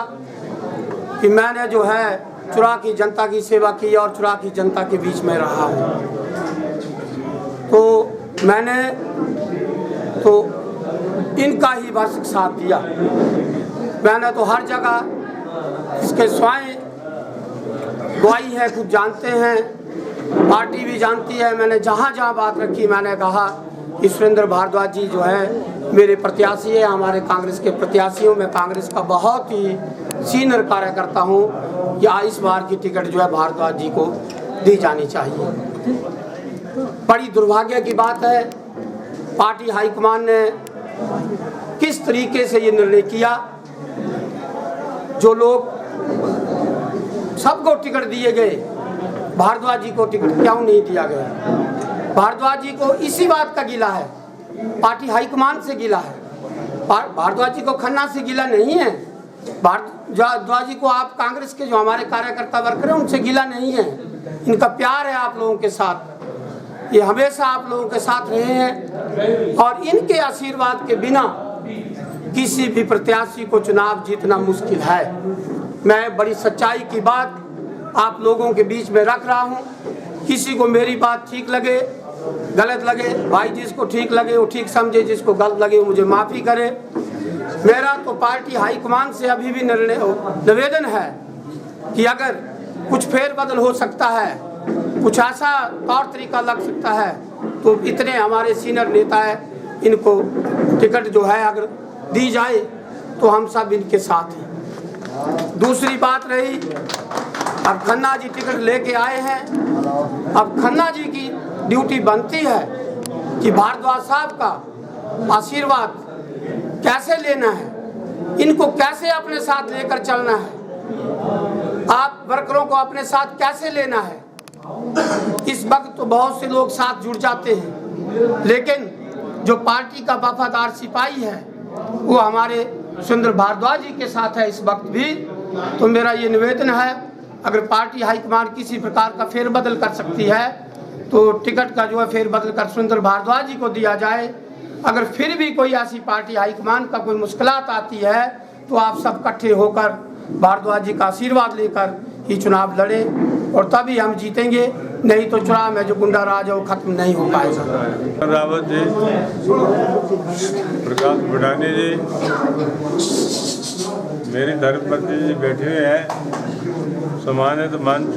कि मैंने जो है चुरा की जनता की सेवा की और चुरा की जनता के बीच में रहा हूँ। तो मैंने तो इनका ही भरसक साथ दिया। मैंने तो हर जगह इसके स्वयं गवाही है, खुद जानते हैं, पार्टी भी जानती है। मैंने जहाँ जहाँ बात रखी मैंने कहा कि सुरेंद्र भारद्वाज जी जो है मेरे प्रत्याशी है, हमारे कांग्रेस के प्रत्याशियों में कांग्रेस का बहुत ही सीनियर कार्यकर्ता हूँ। या इस बार की टिकट जो है भारद्वाज जी को दी जानी चाहिए। बड़ी दुर्भाग्य की बात है, पार्टी हाईकमान ने किस तरीके से ये निर्णय किया। जो लोग सबको टिकट दिए गए, भारद्वाज जी को टिकट क्यों नहीं दिया गया। भारद्वाज जी को इसी बात का गिला है, पार्टी हाईकमान से गिला है। भारद्वाज जी को खन्ना से गिला नहीं है। भारद्वाज जी को आप कांग्रेस के जो हमारे कार्यकर्ता वर्कर हैं उनसे गिला नहीं है। इनका प्यार है आप लोगों के साथ, ये हमेशा आप लोगों के साथ रहे हैं। और इनके आशीर्वाद के बिना किसी भी प्रत्याशी को चुनाव जीतना मुश्किल है। मैं बड़ी सच्चाई की बात आप लोगों के बीच में रख रहा हूं। किसी को मेरी बात ठीक लगे, गलत लगे, भाई जिसको ठीक लगे वो ठीक समझे, जिसको गलत लगे वो मुझे माफ़ी करे। मेरा तो पार्टी हाईकमान से अभी भी निवेदन है कि अगर कुछ फेरबदल हो सकता है, कुछ ऐसा तौर तरीका लग सकता है, तो इतने हमारे सीनियर नेता हैं, इनको टिकट जो है अगर दी जाए तो हम सब इनके साथ हैं। दूसरी बात रही, अब खन्ना जी टिकट लेके आए हैं। अब खन्ना जी की ड्यूटी बनती है कि भारद्वाज साहब का आशीर्वाद कैसे लेना है, इनको कैसे अपने साथ लेकर चलना है, आप वर्करों को अपने साथ कैसे लेना है। इस वक्त तो बहुत से लोग साथ जुड़ जाते हैं, लेकिन जो पार्टी का वफादार सिपाही है वो हमारे सुरेंद्र भारद्वाज जी के साथ है इस वक्त भी। तो मेरा ये निवेदन है, अगर पार्टी हाईकमान किसी प्रकार का फेरबदल कर सकती है तो टिकट का जो है फेरबदल कर सुरेंद्र भारद्वाज जी को दिया जाए। अगर फिर भी कोई ऐसी पार्टी हाईकमान का कोई मुश्किलात आती है तो आप सब इकट्ठे होकर भारद्वाज जी का आशीर्वाद लेकर ही चुनाव लड़े और तभी हम जीतेंगे, नहीं तो चुनाव में जो गुंडा राज है वो खत्म नहीं हो पाएगा। रावत जी, प्रकाश बुटानी जी, मेरी धर्मपत्नी जी बैठे हुए हैं, सम्मानित मंच,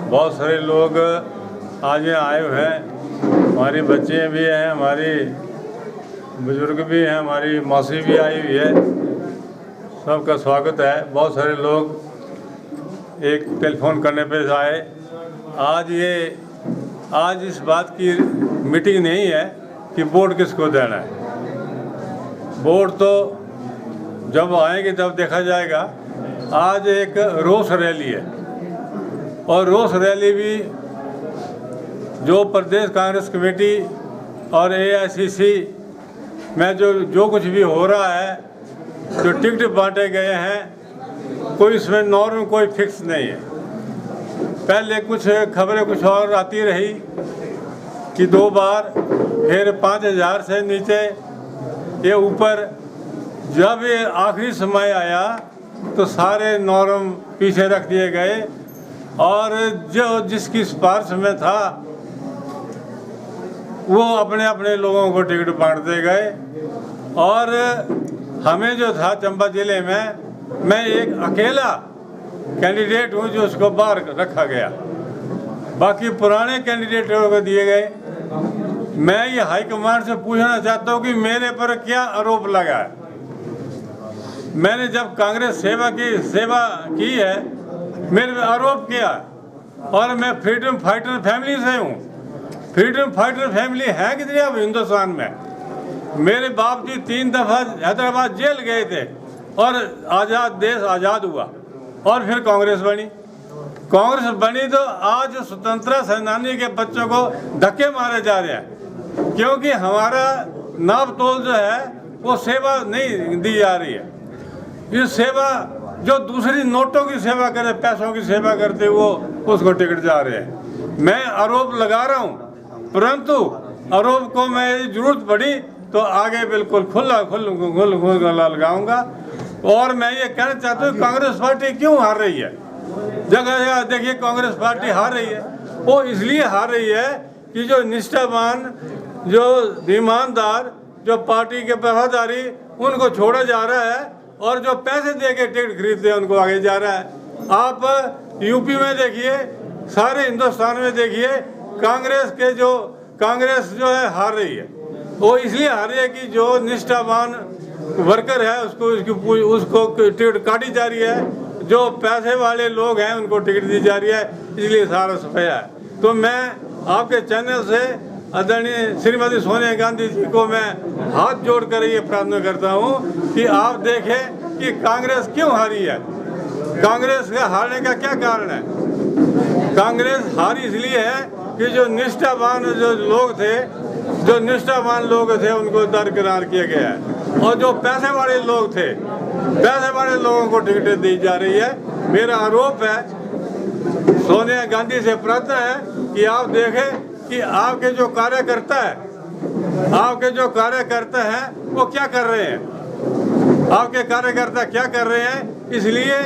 बहुत सारे लोग आज यहाँ आए हुए हैं, हमारी बच्चियाँ भी हैं, हमारी बुजुर्ग भी हैं, हमारी मौसी भी आई हुई है, सबका स्वागत है। बहुत सारे लोग एक टेलीफोन करने पे आए। आज इस बात की मीटिंग नहीं है कि वोट किसको देना है, वोट तो जब आएंगे तब देखा जाएगा। आज एक रोष रैली है और रोष रैली भी जो प्रदेश कांग्रेस कमेटी और AICC में जो कुछ भी हो रहा है, जो टिकट बांटे गए हैं, कोई इसमें नॉर्म कोई फिक्स नहीं है। पहले कुछ खबरें कुछ और आती रही कि 2 बार, फिर 5000 से नीचे, ये ऊपर। जब ये आखिरी समय आया तो सारे नॉर्म पीछे रख दिए गए और जो जिसकी सिफारिश में था वो अपने अपने लोगों को टिकट बांटते गए। और हमें जो था चंबा जिले में, मैं एक अकेला कैंडिडेट हूं जो उसको बाहर रखा गया, बाकी पुराने कैंडिडेटों को दिए गए। मैं ये हाईकमान से पूछना चाहता हूं कि मेरे पर क्या आरोप लगा है। मैंने जब कांग्रेस सेवा की है, मेरे पे आरोप किया और मैं फ्रीडम फाइटर फैमिली से हूँ। फ्रीडम फाइटर फैमिली है कितनी अब हिंदुस्तान में? मेरे बाप जी 3 दफ़ा हैदराबाद जेल गए थे और देश आज़ाद हुआ और फिर कांग्रेस बनी तो आज स्वतंत्रता सेनानी के बच्चों को धक्के मारे जा रहे हैं, क्योंकि हमारा नाप तोल जो है वो सेवा नहीं दी जा रही है। ये सेवा जो दूसरी नोटों की सेवा करे, पैसों की सेवा करते वो उसको टिकट जा रहे हैं। मैं आरोप लगा रहा हूँ, परंतु आरोप को मैं यदि जरूरत पड़ी तो आगे बिल्कुल खुला लगाऊंगा। और मैं ये कहना चाहता हूँ कांग्रेस पार्टी क्यों हार रही है? जगह जगह देखिए कांग्रेस पार्टी हार रही है। वो इसलिए हार रही है कि जो निष्ठावान, जो ईमानदार, जो पार्टी के वफादारी, उनको छोड़ा जा रहा है और जो पैसे दे के टिकट खरीदते हैं उनको आगे जा रहा है। आप यूपी में देखिए, सारे हिंदुस्तान में देखिए, कांग्रेस जो है हार रही है। वो इसलिए हार रही है कि जो निष्ठावान वर्कर है उसको टिकट काटी जा रही है, जो पैसे वाले लोग हैं उनको टिकट दी जा रही है, इसलिए सारा सफाया है। तो मैं आपके चैनल से आदरणीय श्रीमती सोनिया गांधी जी को मैं हाथ जोड़कर ये प्रार्थना करता हूँ कि आप देखें कि कांग्रेस क्यों हारी है। कांग्रेस के हारने का क्या कारण है? कांग्रेस हारी इसलिए है कि जो निष्ठावान लोग थे उनको दरकिनार किया गया है और जो पैसे वाले लोग थे, पैसे वाले लोगों को टिकटें दी जा रही है। मेरा आरोप है, सोनिया गांधी से प्रार्थना है कि आप देखें कि आपके जो कार्यकर्ता हैं वो क्या कर रहे हैं, आपके कार्यकर्ता क्या कर रहे हैं। इसलिए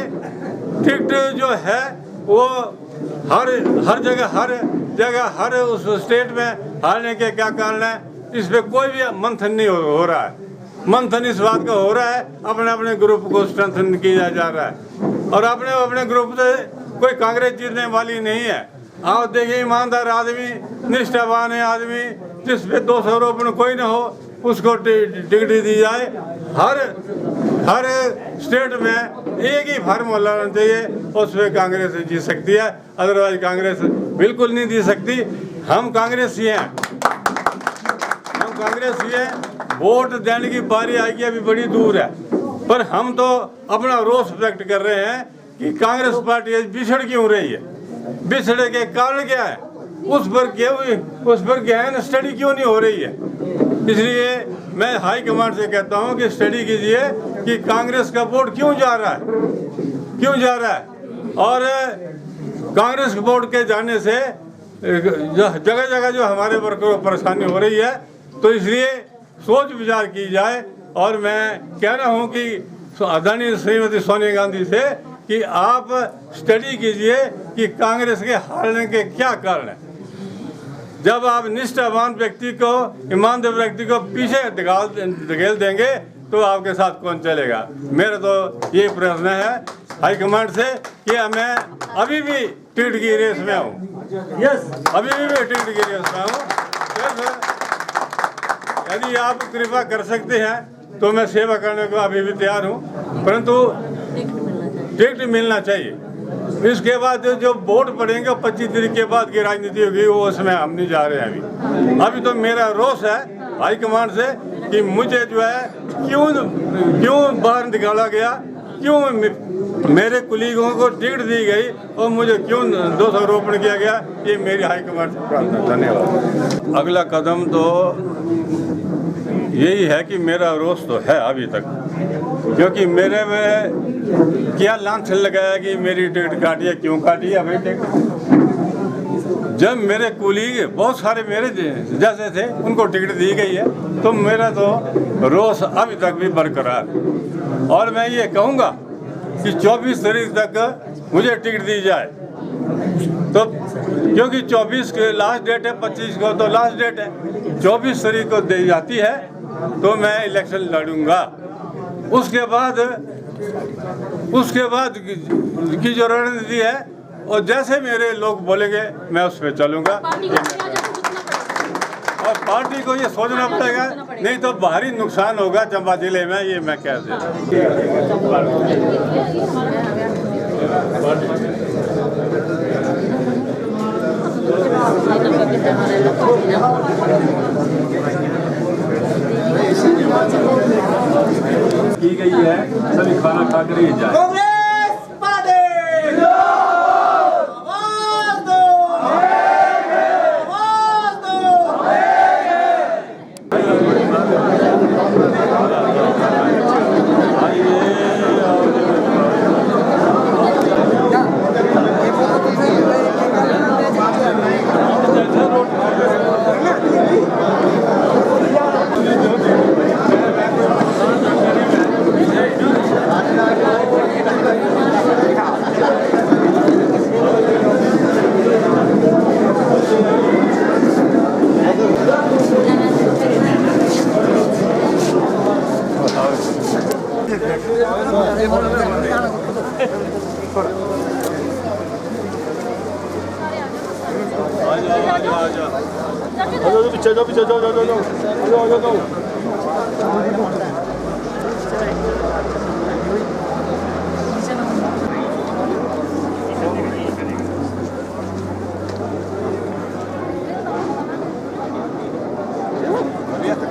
टिकट जो है वो हर जगह हर उस स्टेट में हारने के क्या कारण है, इस पे कोई भी मंथन नहीं हो रहा है। मंथन इस बात का हो रहा है अपने अपने ग्रुप को स्ट्रेंथन किया जा रहा है और अपने ग्रुप से कोई कांग्रेस जीतने वाली नहीं है। आप देखिए, ईमानदार आदमी, निष्ठावान आदमी, जिस पे 200 आरोपण कोई ना हो उसको टिकट दी जाए। हर स्टेट में एक ही फार्मूला होना चाहिए, उस पर कांग्रेस जीत सकती है, अदरवाइज कांग्रेस बिल्कुल नहीं जीत सकती। हम कांग्रेसी हैं, वोट देने की बारी आई अभी बड़ी दूर है, पर हम तो अपना रोष व्यक्त कर रहे हैं कि कांग्रेस पार्टी बिछड़ क्यों रही है, बिछड़े के कारण क्या है, उस पर गहन स्टडी क्यों नहीं हो रही है। इसलिए मैं हाई कमांड से कहता हूं कि स्टडी कीजिए कि कांग्रेस का वोट क्यों जा रहा है, और कांग्रेस वोट के जाने से जगह जगह जो हमारे वर्गों को परेशानी हो रही है, तो इसलिए सोच विचार की जाए। और मैं कह रहा हूं कि आदरणीय श्रीमती सोनिया गांधी से कि आप स्टडी कीजिए कि कांग्रेस के हारने के क्या कारण हैं। जब आप निष्ठावान व्यक्ति को, ईमानदार व्यक्ति को पीछे धकेल देंगे तो आपके साथ कौन चलेगा। मेरा तो ये प्रश्न है हाईकमांड से कि मैं अभी भी टिकट की रेस में हूँ, अभी भी मैं टिकट की रेस में हूँ। यदि आप कृपा कर सकते हैं तो मैं सेवा करने को अभी भी तैयार हूँ, परंतु टिकट मिलना चाहिए। इसके बाद जो वोट पड़ेंगे 25 तारीख के बाद की राजनीति होगी, वो उसमें हम नहीं जा रहे हैं। अभी तो मेरा रोष है हाईकमांड से कि मुझे जो है क्यों बाहर निकाला गया, क्यों मेरे कुलीगों को टिकट दी गई और मुझे क्यों दोषारोपण किया गया। ये मेरी हाईकमांड से प्रार्थना। धन्यवाद। अगला कदम तो यही है कि मेरा रोष तो है अभी तक, क्योंकि मेरे में क्या लांछन लगाया कि मेरी टिकट काटी है, क्यों काटी है भाई टिकट। जब मेरे कुलीग बहुत सारे मेरे जैसे थे उनको टिकट दी गई है, तो मेरा तो रोष अभी तक भी बरकरार है। और मैं ये कहूँगा कि 24 तारीख तक मुझे टिकट दी जाए, तो क्योंकि 24 के लास्ट डेट है, 25 को तो लास्ट डेट है, 24 तारीख को दी जाती है तो मैं इलेक्शन लड़ूंगा। उसके बाद की जो रणनीति है और जैसे मेरे लोग बोलेंगे मैं उस पर चलूंगा। और पार्टी को ये सोचना पड़ेगा, नहीं तो भारी नुकसान होगा चंबा जिले में, ये मैं कह देता की गई है। सभी खाना खा कर ही जाए। पीछे जाओ।